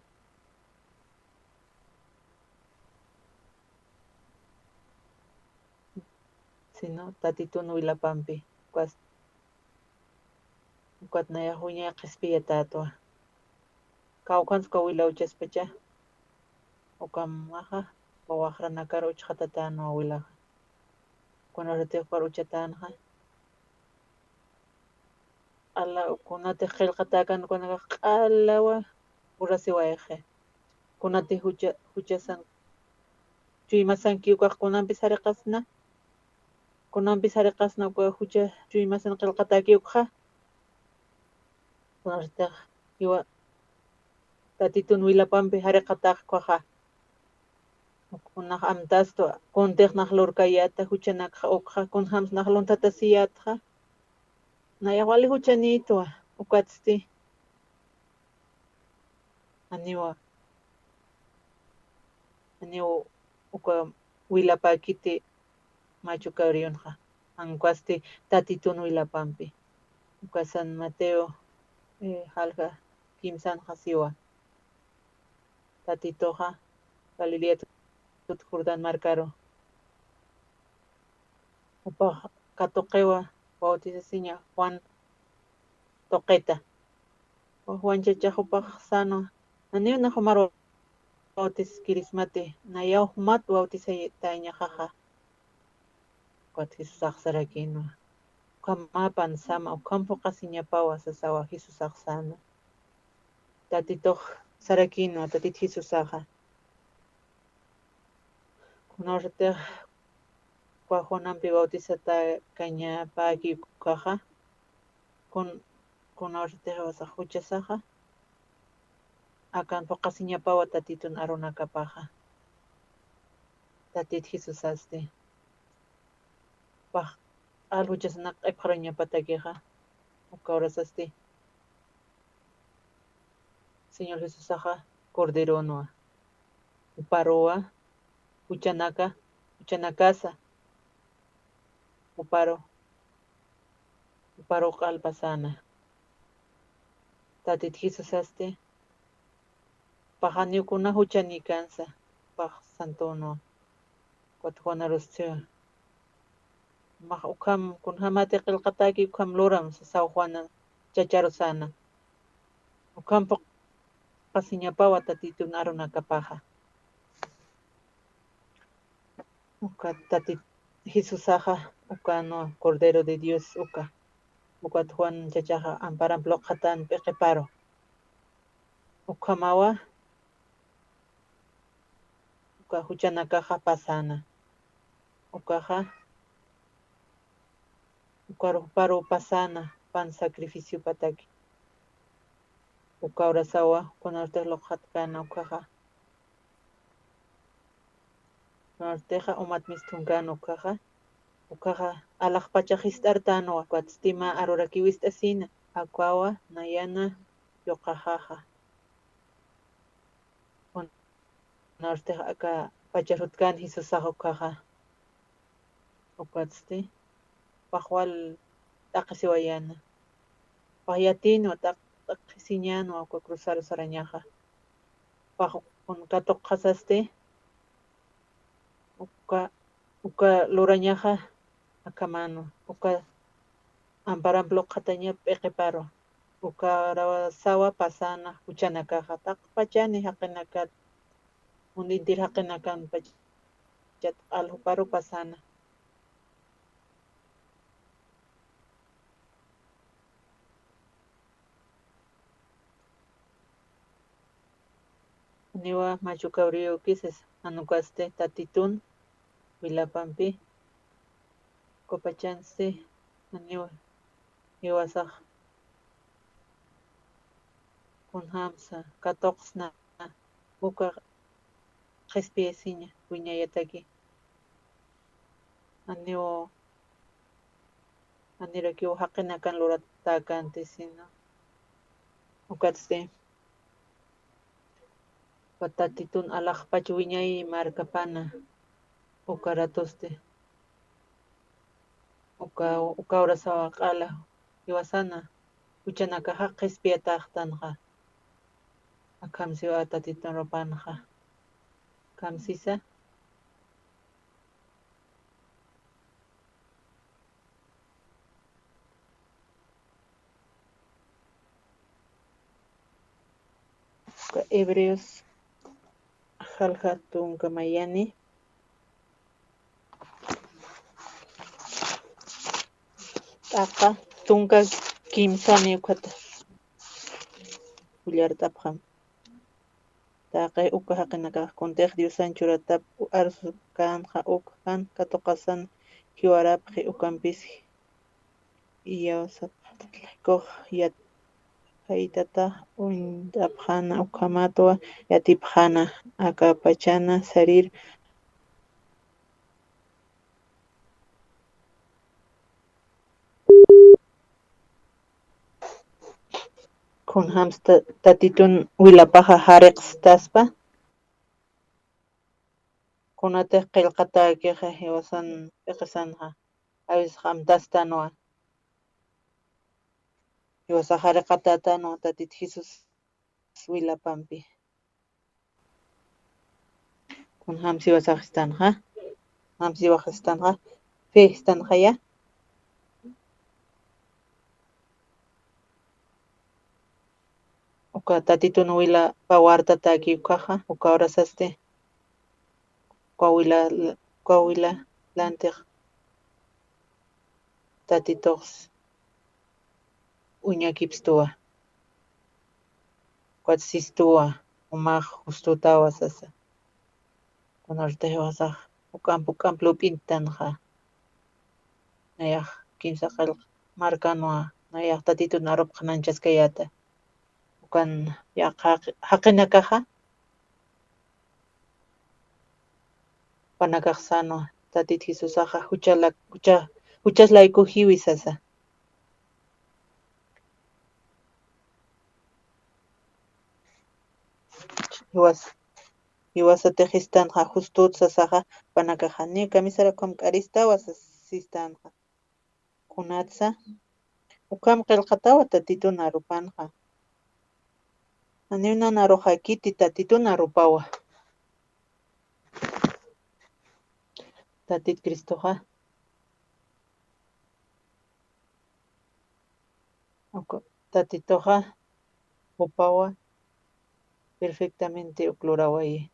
sino tatitun Willapampi ukat nayaq wiñay q'ispiyata atwa kawqansqa wilawchaspacha ukamaqa waqranakar uchqatatanu awilaqa kunaratiqpar uchatanqa ala ukunatiq qillqatakankunaqa q'alawa urasiwayqa kunatiq huchasan chuymasanki ukaq kunanpis hariqasna uka hucha chuymasan qillqataki ukqa kunartiq tatitun Willapampi hariqataqqa kunaq amtastu kuntiq naqlurkayata huchanakaq ukqa kunhamus naqluntata siyatqa nayaq wali huchanitwa ukatsti aniwa uka Willapakiti Machu Cabrilloqa ankuasti tatitun Willapampi uka San Mateo halqa kimsan hasiwa tatitoqa Galilea tut Jordán marcaro upaq katuqiwa bautizasiña Juan toqeta Juan chachaq upaq sano naniuna humaro bautiz kirismati nayaw humat bautizaytañaqa kwat Jesusaq sarakino ukamapan sama ukampu qasiñapawa sasawa Jesusaq sana tatitoq sarakino tatit Jesusaqa kunortiq Juanampi bautizata kañapaki kaqa kunortiq wasaq huchasaqa akan qasiñapawa tatitun arunakapaqa tatit Jesusasti paq alhuchasnaq q'ipharañapatakiqa ukawrasasti Señor Jesusaqa corderonuwa uparuwa huchanakasa uparo q'alpasana tatit Jesusasti paqaniukuna huchani kansa paq santunuwa kwat Juana Roscio maq ukham kunhamati qillqataki ukham luram sasawa Juana chacharusana ukhampa qasiñapawa tatitun arunakapaqa uka tatit Jesusaqa ukano Cordero de Dios ukat Juan chachaqa amparanpi luqhatanpi qhiparu ukhamawa uka huchanakaqa pasana ukaqa ukaruparu pasana pan sacrificio pataki ukawrasawa kunartiq luqhatkana ukaqa kunartiqa umat mistunkana ukaqa alaq pacha hist'artanuwa kwatistima arurakiwist'asina aquawa nayana yuqaqaqa kunartiq aka pacharutkana Jesusaqa ukaqa ukatisti paqwal t'aqisiwayana paqyatini t'aqisiñanuwa uka cruzarusarañaqa paq katuq qasasti uka lurañaqa akamanu uka amparanpi luqhatañapi qhiparu ukarasawa pasana huchanakaqa taq pachani haqinakata muntintir haqinakan pachata alhuparu pasana niwa machu kawriyu kisas hanukasti tatitun Vilapampi kopachansi niwa niwasaq kunhamsa katuqsna uka qhispiyasiña wiñayataki anirakiwa haqinakan luratakanti sino ukatisti tatitun alaqpacha wiñay markapana uka ratusti ukawrasawa q'ala hiwasana huchanakaqa qhispiyataqtanqa akhamsiwa tatitun rupanqa kamsisa Hebreos halqa tunkamayani t'aqa tunka kimsani ukhata willartapqa taqay uka haqinakaqa Kuntiq Dioswan churatap arsu kanqa uka kan katuqasana hiwarapqi ukanpis iyawsapallikuq haytata untapqana ukhamatuwa yatipqana akapachana sarir kunhams tatitun wilapaqa hariqstaspa kunatiq qillqatakiqa hiwasan p'iqisanqa awisqa amtastanuwa Iwasaqariqatata no tatit Jesus willapampi. Kun hamsi wasaqistanja. Hamsi waqistanja. Fiqistanja ya. Uka tatito no wila pawartata aquí ukaja. Uka ahora saste. Coahuila lantiq tatitox uñakipstua. Cuatsistua. Umaq justuta sasa. Kunarte wasaq ukampu pintanja. Nayaq kimsa qillq markanwa nayaq tatito narup qananchaskayata. Ukan haqina kaja. Panakaq sano tatit Jesusaqa huchaslayku hiwi sasa. Iwasatiq histanja justut sasaqa panakaqa ni kamisarakum k'aristawa sistanja. Kunatsa ukam qillqatawa tatito narupanja. Ani naruqa kiti tatito narupawa. Tatit Cristoqa tatitoqa upawa perfectamente uklurawayi.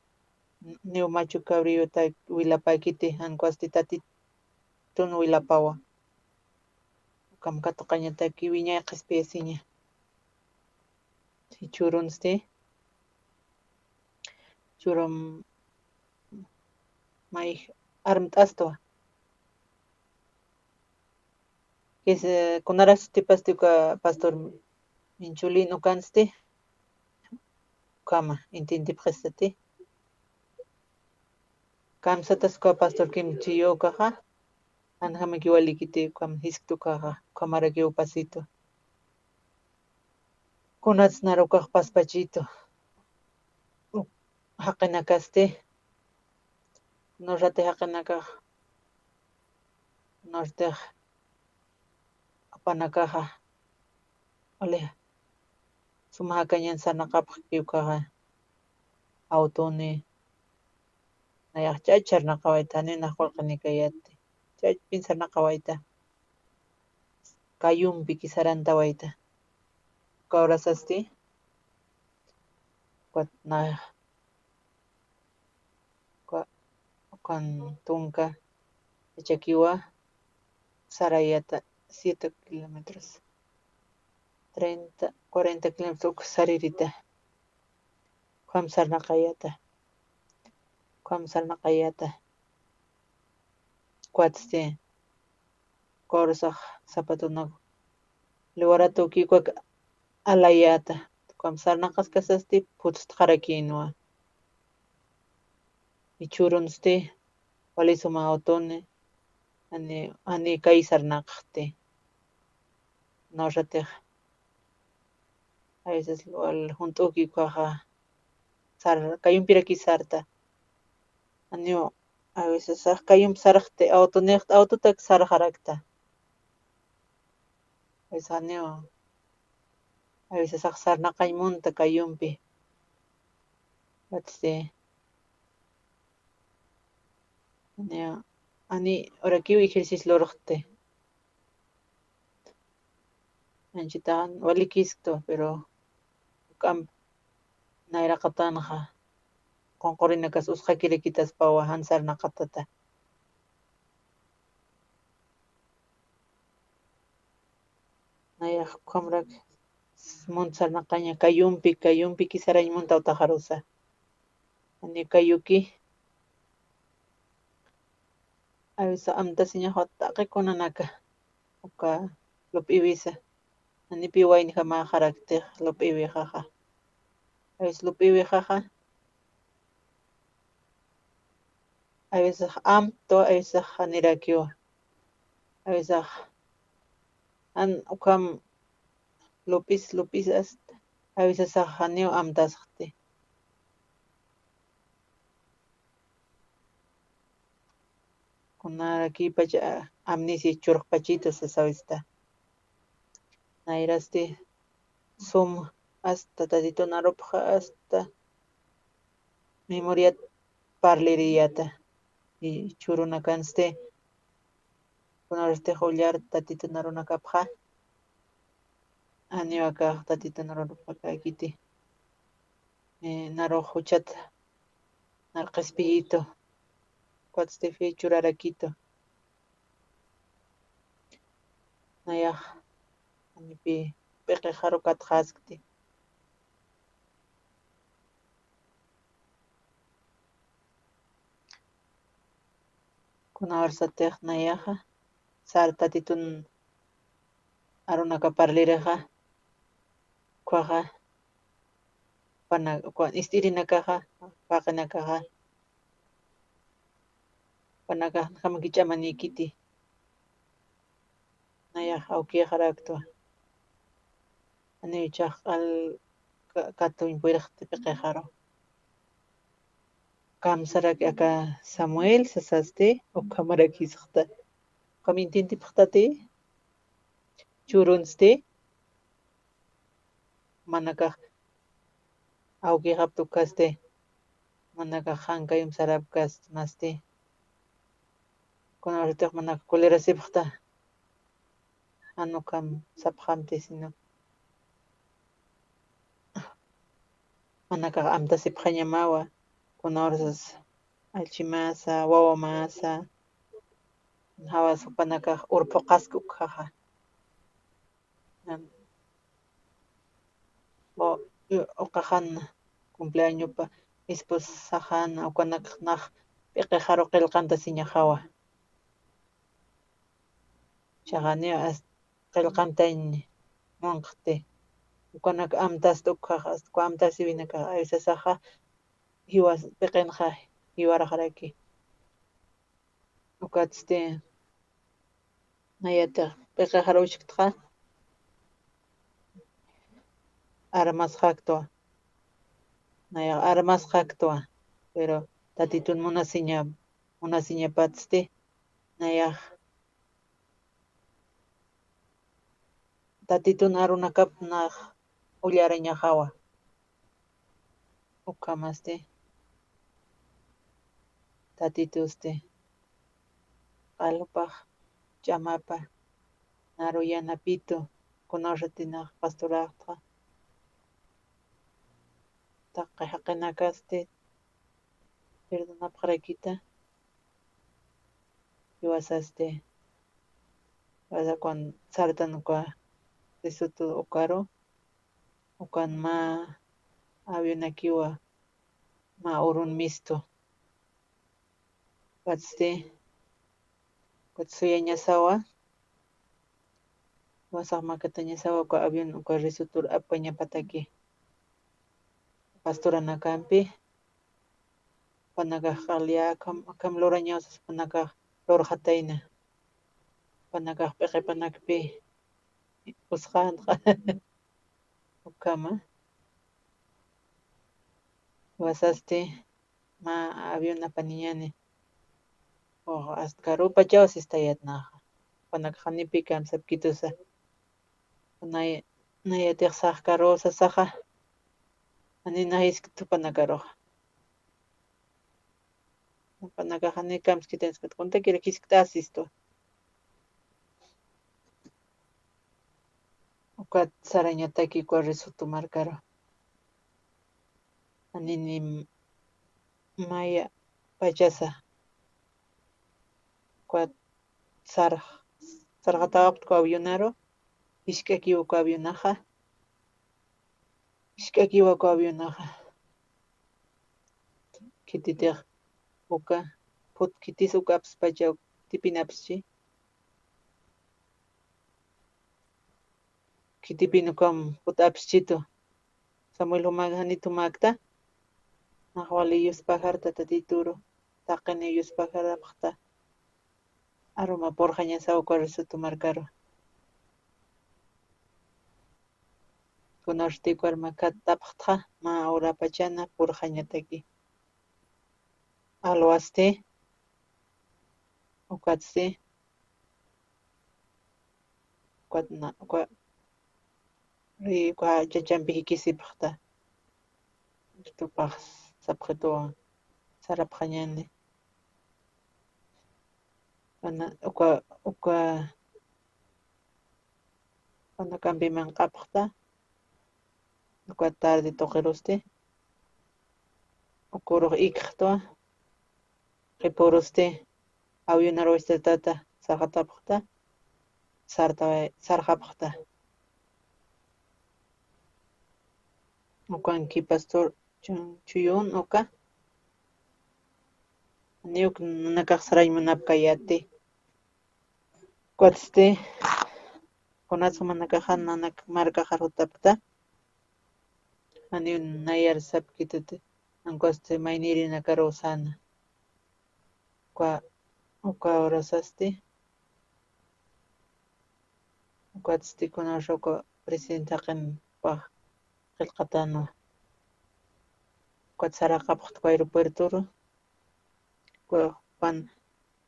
Niu machu cabriyuta wilapaykiti hankuasti tatitun wilapawa. Ukam qataqañataki wiñay q'ispiyasiña. Churunsti churum may armt'astawa. Kunaraqsi tipastiqa pastor Mincholino kansti. Kama intintipqistati. Kamsatasqa pastor Kimchiyo kaja. Anhamaki walikiti kam hisktu kaja kamaraki upasito. Kunats narukaq paspachito. Haqina kasti. Norate haqinakaq. Norteq apanakaja. Ole. Sumaqañan sanaqapaq kiwkaqa. Autoni. Nayaq chaycharnaqawayta ninaq qullqinikayati. Chay pinsarnaqawayta. Kayunpi kisarantawayta. Kaurasasti. Kan tunka Chakiwa Sarayata 7 kilómetros. 40 kilómetros saririta. Kamsarnaqayata. Cuatste. Korsaq zapatunaq. Liwarato kikwak alayata. Kamsarnaqaskasasti putustqarakinuwa. Ichurunsti walisuma autone. Ani kaysarnaqti. Noratiq. A veces wal juntuki kaja. Kayumpiraki sarta. Aniu a veces kayumpi saraqti autotak saraqarakta. Es aniu a veces sarnaqaymunta kayumpi. Ani orakiwi ejercicio lorqti. Anchitaqa walikisqtu pero nayraqatanaqa qunqurinakas usqakirikitas pawa hansarnaqatata. Nayaq qhamraq muntsarnaqaña kayumpi kisarañmunta utaqarusa. Ani kayuki a veces amtasiña taqikunanaka uka lup'iwisa. Anipi wayni hamaqaraqtiq lup'iwiqaqa. A veces lup'iwiqaqa a veces amto, a veces hanirakiwa. A veces ukam lupis a veces haniu amtasqti. Kunaraki pacha amnesia churqpachito sasawista. nairaste sum hasta tatito naropja hasta memoria parleriyata y churuna kanste kunarste hollar tatito naruna kapja aniwaka tatito naropja kakiti naro huchat narqespillito cuatste fe churaraquito nayaj anipi peqejaro katjaskti kunawarsatej nayaja sar tatitun arunaka parlireja kuaja istirinakaja paqinakaja panaka hamakich'amanikiti nayaj awqiyajaraktua anichaj al katuñ puriqti peqejaro kamsaraki aka Samuel sasaste ukamarakisqta qamintintipaqtati churunste manakaj awqijaptukaste manakaj hank'ayuq sarapkas naste kunawartiq manaka colerasipaqta hanukam sapqamti sino manakaj amtasipaqñamawa kunawarsas alchimasa wawamasa hawas panakaj urpuqasqa ukjaja uqajana cumpleañopa esposajana ukanakaj naj p'iqijaru qillqanta siñajawa chaqani qillqantaña munqti ukanaka amtasta ukjaja hasta amtasiwinakaj aysasaja hiwas piqinqa hiwaraqraki ukatzti nayata piqijaruchktaqa armasqaqtua naya armasqaqtua pero tatitun munasiñapatzti nayaj tatitun arunakap naj ullariñajawa ukamaste tatituste q'alupaq ch'amapa naru yanapitu kunawrati naj pastoraqta taqay haqinakaste perdonapaqraykita hiwasaste wasakuan sartanuka risutu ukaru ukan ma avionakiwa ma urun mistu watste suyañasawa wasaq makatañasawa uka avion uka risutur apkañapataki pastoranakampi panakaj q'allia kam lurañawsas panakaj lurqatayna panakaj p'iqipanakpi usqanqa ukama wasaste ma avion apaniñani hasta Carupachawsis tayatnaqa panakaj anipi kamsapkitusa nayatiq saq karusasaqa anina hisk'tu panakaruq panakaj ani kamskitanisqata kuntakira hisk'tasisto uka sarañataki kwa risutu markaru anini maya pachasa kwa sarqatawaqta kwa avionaru ishk'akiwa kwa avionaqa kititiq uka kitis ukapas pacha tipinapaschi kitipinukam put'apschitu Samuel Humanitu magta naqwali yuspajarta tatituru taqini yuspajarapaqta aruma purqañasawa kwa risutu markaru kunartiko armakatapaqta ma urapachana purqañataki alwaste ukatste Ukwa chachampi hikisipaqta tupaq sapqituwan sarapaqñani. Mana ukwa mana kampiman qhapaqta ukwa tarde tuqirusti ukuruq ikqta qipurusti awyunaruwistata sarqatapaqta sarqapaqta ukanki pastor chuyun uka niuk nanakaq saraymunapkayati kuatiste kunasqa manakaqa nanak markaqa rutapta ani nayar sapkituti ankuaste maynirina karusana uka horasasti ukatsiti kunashuka presidente qinpaq qillqatanu ukat saraqapaqta aeropuertoro pan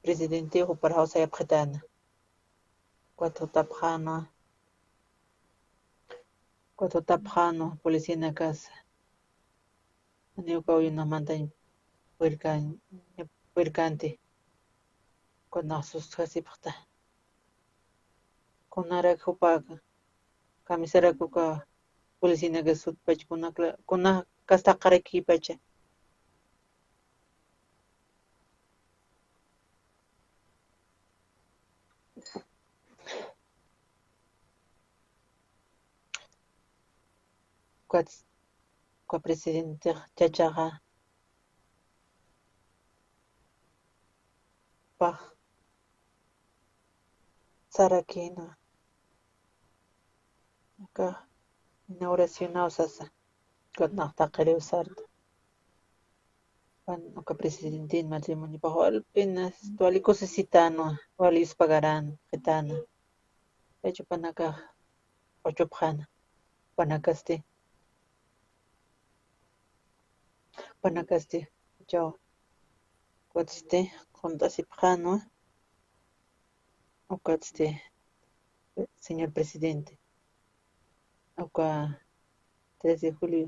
presidente upar hawsayapqitana Cuatotapqanu policina kasa ani uka awyunamanta wirkanti kunaq suskasipaqta kunarak upaqa kamisarakuqa policinaqa sutpacha kunaq kastaqaraykipacha ukwa presidente chachaqa paq sarakina uka inauguracionaw sasa kunaq taqiri usarta uka presidente matrimoniopaq apenas tualikusisitanu wali pagaran qhitana hecho panakaq ochupaqana panakaste chao kuatiste quntasipaqanu ukaste señor presidente uka 3 de julio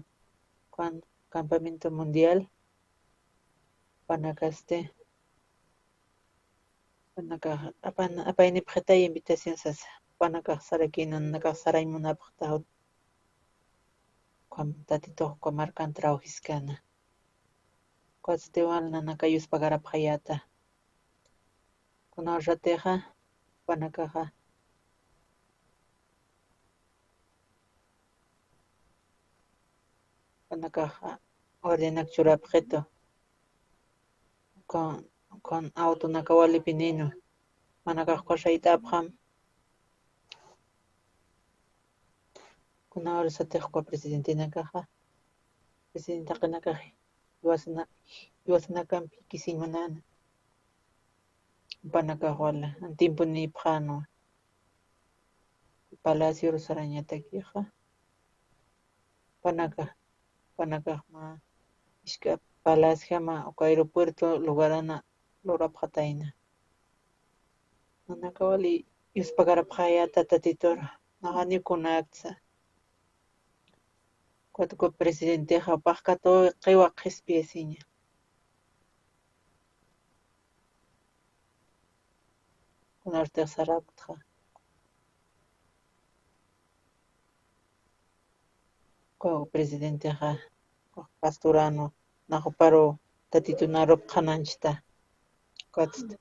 cuando campamento mundial panakaste panakaq apaynipaqtay invitación sasa panakaq sarakina nanakaq saraymunapaqta tatituqa markan trabajiskana kuatiste wal nanaka yuspaqarapaqayata kunaqa ratiqa panakaqa ordenak churapaqita con auto nakawalipi ninu manakaq qashaytapaqam kunaqa risatiqqa presidentinakaqa presidentaqinakaqa iwasanakampi kisimana panakaq wala tiempunipaqanu palacio rusarañatakiqa panakaq ishka palacioma uka aeropuerto lugarana lurapaqtayna nanaka wali yuspaqarapaqayata tatitura naqani kunaqtsa kuatiko presidenteqa paqkatu qiwa qispi asiña kunartiq saraptqa presidenteqa pasturano naquparo tatitunarop qananchita kuatiste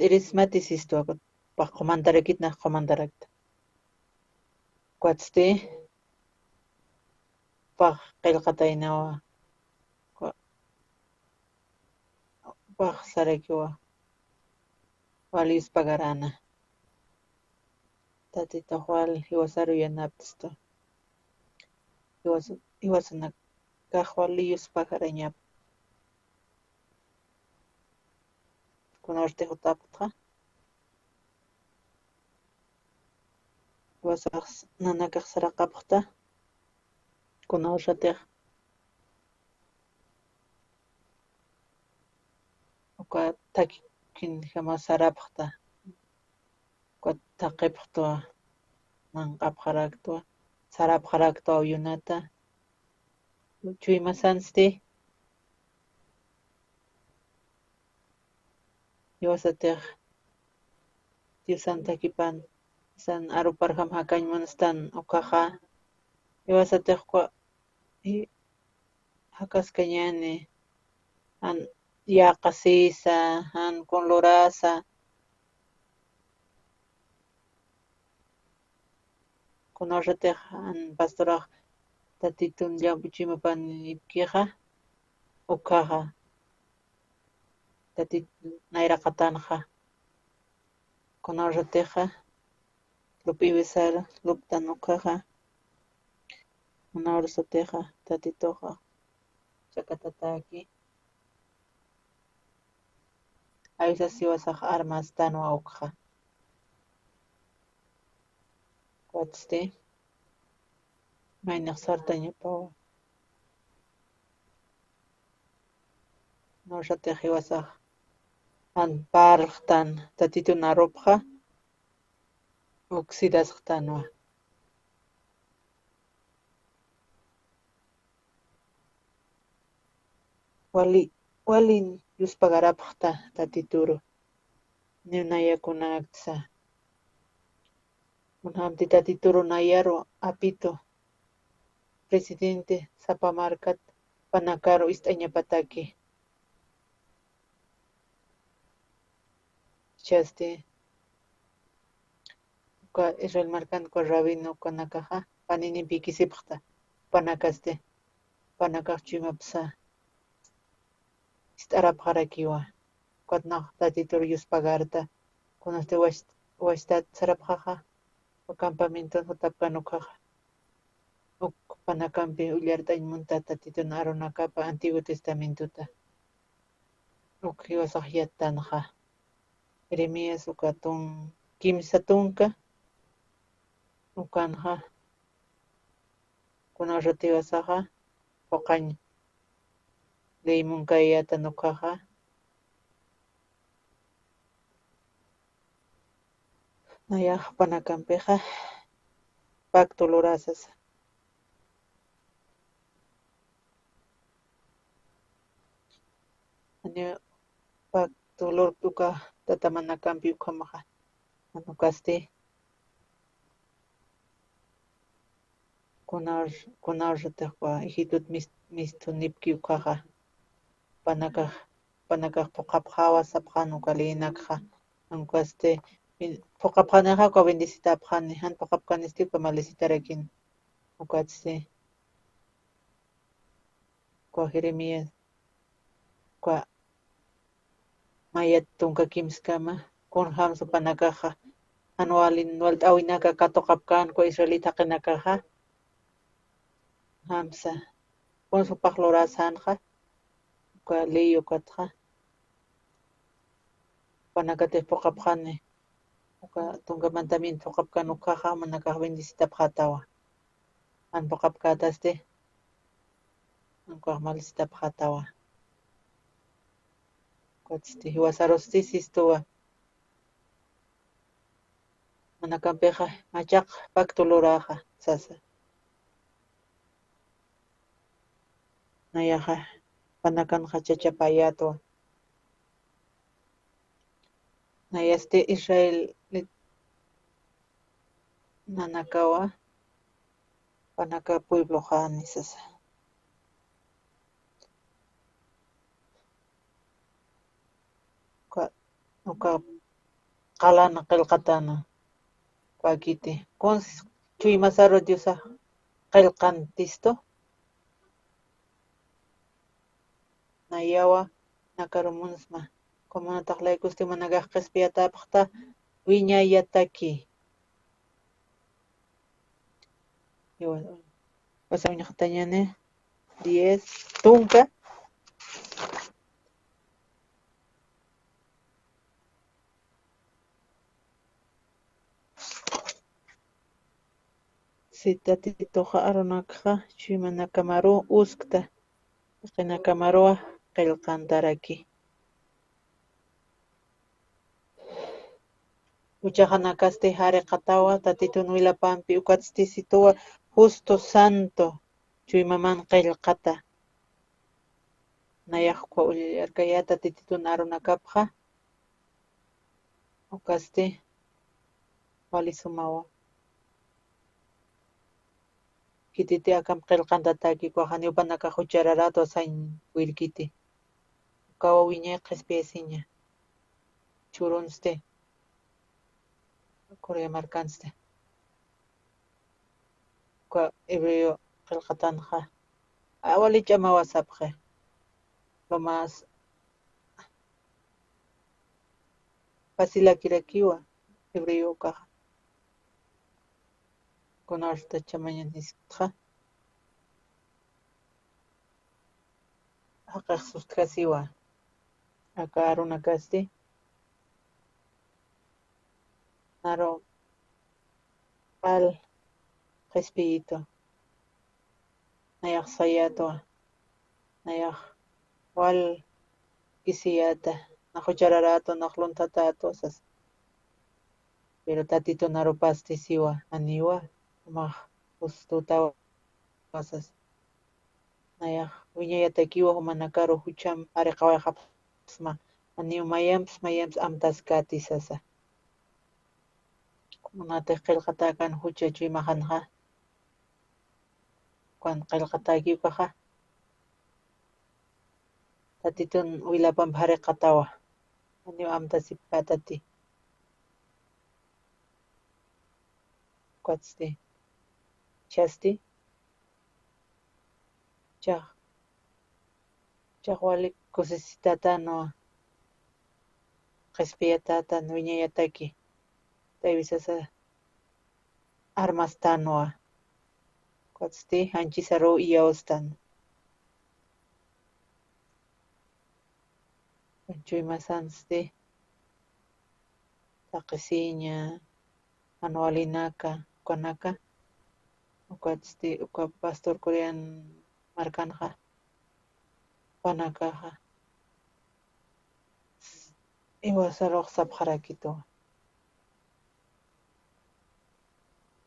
eres matisisto paq qomantarakita naq qomantarakta kuatiste paq qillqataynawa paq sarakiwa wali yuspaqarana tatituq wal hiwasaruyanaptisto hiwasanakaq wali yuspaqarañapi kunartiq utapqa hiwasaq nanakaq saraqapaqta kunaqa ratiq uka takin sarapaqta uka taqipaqta manqapaqaraktua sarapqaraqta awyunata chuymasansti iwasatiq Diosanta kipan san aruparham hakañmanastan uqaqa iwasatiqqa hakaskañani yaqa sisa Conlorasa kunaratiq pastoraq tatitun llampuchimapani ipkiqa uqaqa tatitun nayraqatanqa kunaratiqa Lupe Besara Luptan uqaqa kunarsatiqa tatituqa Chakatataki Aysas siwasaq armastanwa uqaqa Watste Maynaq sartañapawa Norsatiq hiwasaq parqtan tatitun arupqa oxidasqtanwa walin yuspagarapaqta tatituru ninayakunaqtisa Kunhamti tatituru nayaru apito presidente Sapamarkat Panakaru ist'añapataki chaste Israel markanqa rabino kunakaqa paninipi kisipaqta panakaste panakaq chimapsa ist'arapaqarakiwa qatnaq tatituru yuspagarta kunaste washtat sarapqaqa campamento hutapkanuqaqa panakampi ullart'añmunta tatituna arunakapa Antiguo Testamentuta hiwasaq yatanqa Jeremías kimsa tunka ukanqa kunarati hiwasaqa waqaña leymunqayyata nuqaqa nayaq panakampiqa pacto lurasas pacto lurtuqa tatamanakampi uqamaqa anukaste kunaratiqpa hijitut mistunipki uqaqa panakaq puqapqa sapqanu kalinaqqa anukaste puqapqaniqa bendisitapqani han puqapqanistiqa maldicitarakini ukaste Jeremías mayat tunka kimskama kunhamsa panakaqa han walt'awinaka katuqapqanku Israelita qinakaqa hamsa kunsupaq lurasanqa liyu katqa panakatih puqapqani tunka mandamiento puqapkanuqaqa manakaq bendisitapqatawa han puqapkataste ankaq maldicitapqatawa hiwasarustisis tuwa manakampiqa machaq pacto luraqa sasa nayaqa panakanqa chachapayatwa nayaste Israel nanakawa panaka puebloqa nisasa nuqa qalana qillqatana pakiti chuymasaro Diosaq qillqantisto nayawa nakarumunasma comunataq laykusti manakaq q'ispiyatapaqta wiñayataki pasamuñaqtañani 10 tunka sitatituqa arunaqqa chuymanakamaru uskta qinakamaruwa qillqantaraki uchaqa nakaste hariqatawa tatitun Wilapampi ukatsisituwa justo santo chuymaman qillqata nayaqqa ullillarkayata titituna arunakapqa ukaste walisumawa kititi akam qillqanta takikuq ñupanaka huchararato sayn willkiti ukawa wiñay qhispiyasiña churunste Corea markanste uka hebreo qillqatanqa awalicha mawasapqa lo más facilakirakiwa hebreo kaq kunarta chamañanisqa haqaq sustkasiwa aka arunakaste naro al qhispiyito nayaq sayatuwa nayaq wal kisiyata nahuchararato naqluntata atusas pero tatito narupaste siwa aniwa umaq ustuta wasas nayaq wiñayatakiwa humanakaru hucham ari qawayqapasma aniw mayanpas amtas katisasa kunatiq qillqatakan hucha chuymajanqa kuan qillqatakiukaqa tatitun wilapanpas ari qatawa aniw amtas patati kuatste chasti chaq walik kusisitatanuwa qhispiyatatan wiñayataki taywisasa armastanuwa kuatste hanchisaru iyawastan chuymasanste taqisiña anualinaka ukanaka ukaste uka pastor corean markanqa panakaqa iwasaruq sapqarakitu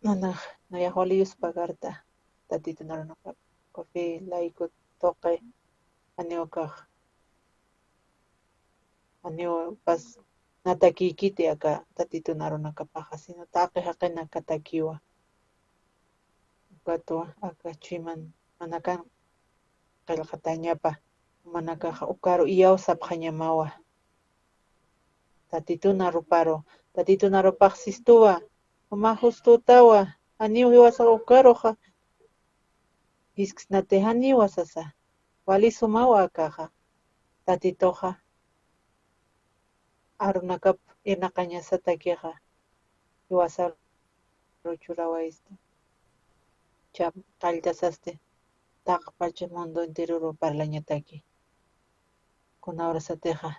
nanaq nayaq waliyuspa karta tatito narunapa café layku toqe aniwa kaq aniwa pas natakikiti aka tatito narunakapaqa sino taqi haqina katakiwa ukatuwa aka chuyman mana kan qillqatañapa manakaqa ukaru iyawsapqa ñamawa tatituna ruparu tatituna rupaqsistuwa umaq ustutawa aniwa hiwasaqa ukaruqa hisk'snati haniwa sasa walisumawa akaqa tatituqa arunakap irnaqañasa takiqa hiwasaru churawaysta chap qalltasaste taq pacha mundo enteruru parlañataki kunawrasatiqa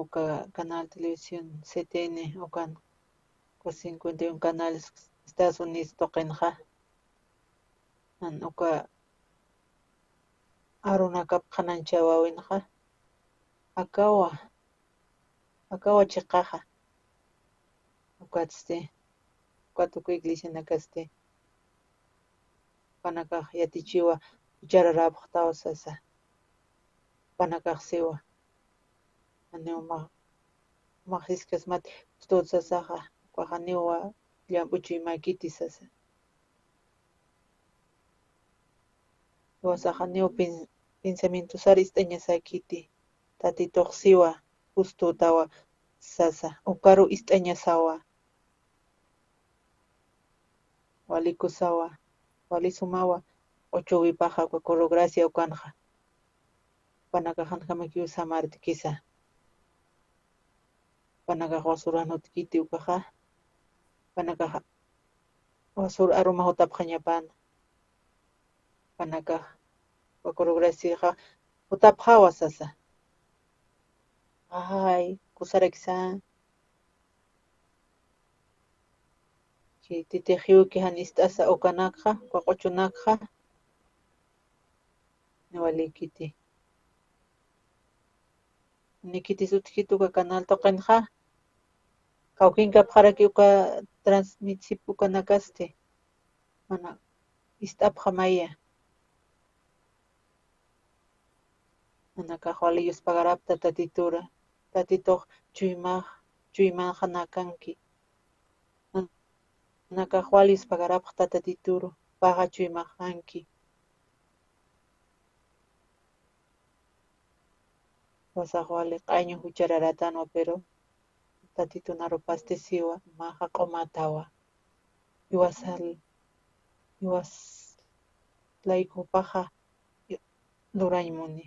uka canal televisión CTN ukan con 51 canales Estados Unidos toqinqa uka arunakap qanancha wawinqa akawa chiqaqa ukaste ukatuku iglesianakaste panakaq yatichiwa huchararapaq tawasasa panakaq siwa aniwa umaq hisk'asmati ustusasaqa ukaqa aniwa llampu chuymakiti sasa hiwasaqa aniwa pensamientosari ist'añasakiti tatituq siwa ustutawa sasa ukaru ist'añasawa walikusawa walisumawa uchuwipaqa Coro Gracia ukanqa panakaq hanqamakiwan samarta kisa panakaq wasurano kiti ukaqa panakaq wasura aruma hutapqa ñapana panakaq Coro Graciaqa hutapqawa sasa ay kusarakisa titiq hiuki hanist'asa ukanaqqa waquchunaqqa niwalikiti nikiti sutkituqa canal toqinqa qawqinqa paqaraki uka transmisipukanakaste mana istapqa maya manakaq waliyus pagarapta tatitura tatituq chuymanqa kanki manakaq waliyus pagarapaq tatatituru paqa chuymaq kanki wasaq wali q'añu hucharatanwa pero tatitunarupaste siwa maqa q'umatawa yuwaslaykupaqqa luraymunni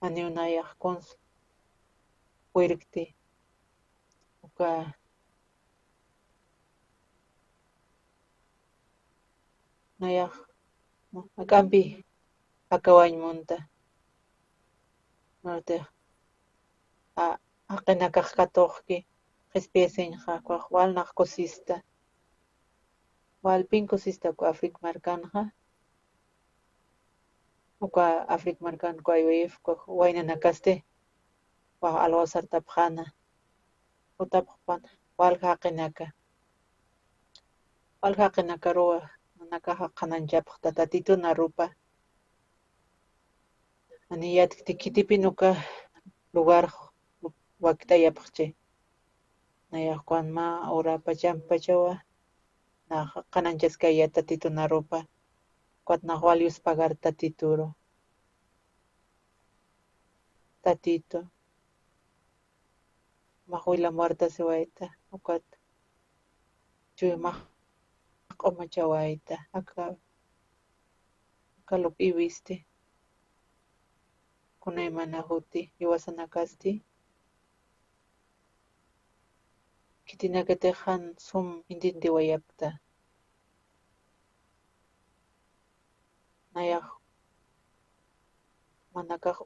maniunayaq Consul Puirikti uka nayaq k'ampi akawañmunta nortiq haqinakaq katuqki q'ispiyasinqa kaq walnaq kusista walpin kusistaku Africa markanqa uka Africa markanqa IVF kaq waynanakaste waq alwasartapaq hana utapaq walqa haqinaka ruwaq manaka haqananchapaq tatatituna rupa aniyatiki kitipi nuqa lugar waktayapaqchay nayaq Juanma Urapachanpi pachawa na haqananchaskaya tatituna rupa kuatnaq waliyus pagar tatituru tatito maqwila muerta siwayta uqata chuymaq q'umachawayta akalup iwisti kunay mana huti yuwasanakasti kitinakatiqhan sum intindiwayapta nayaq manakaq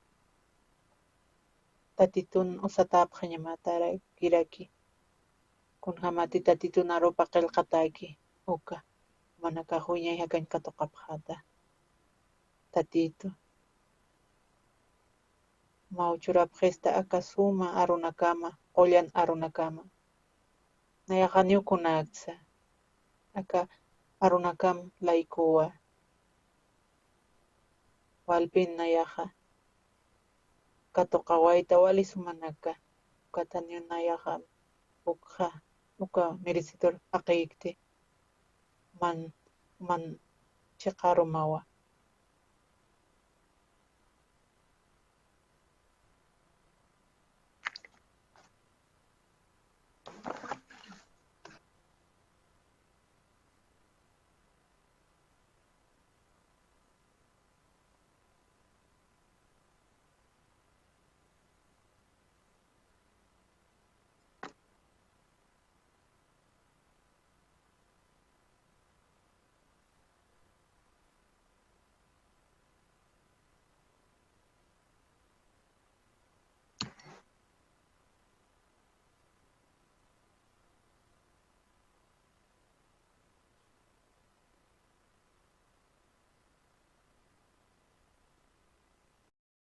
tatitun usatapaq ñamataray kiraki kunhamati tatituna rupa qillqataki uka manakaq wiñay hakanqatuqapaqta tatito mawchurapaq aka suma arunakama qullan arunakama nayaq aniukunaksa aka arunakam laykuwa walpin nayaqa katuqa wayta wali sumanaka ukata niunayaqa uka merecidor haqiyikti man chiqarumawa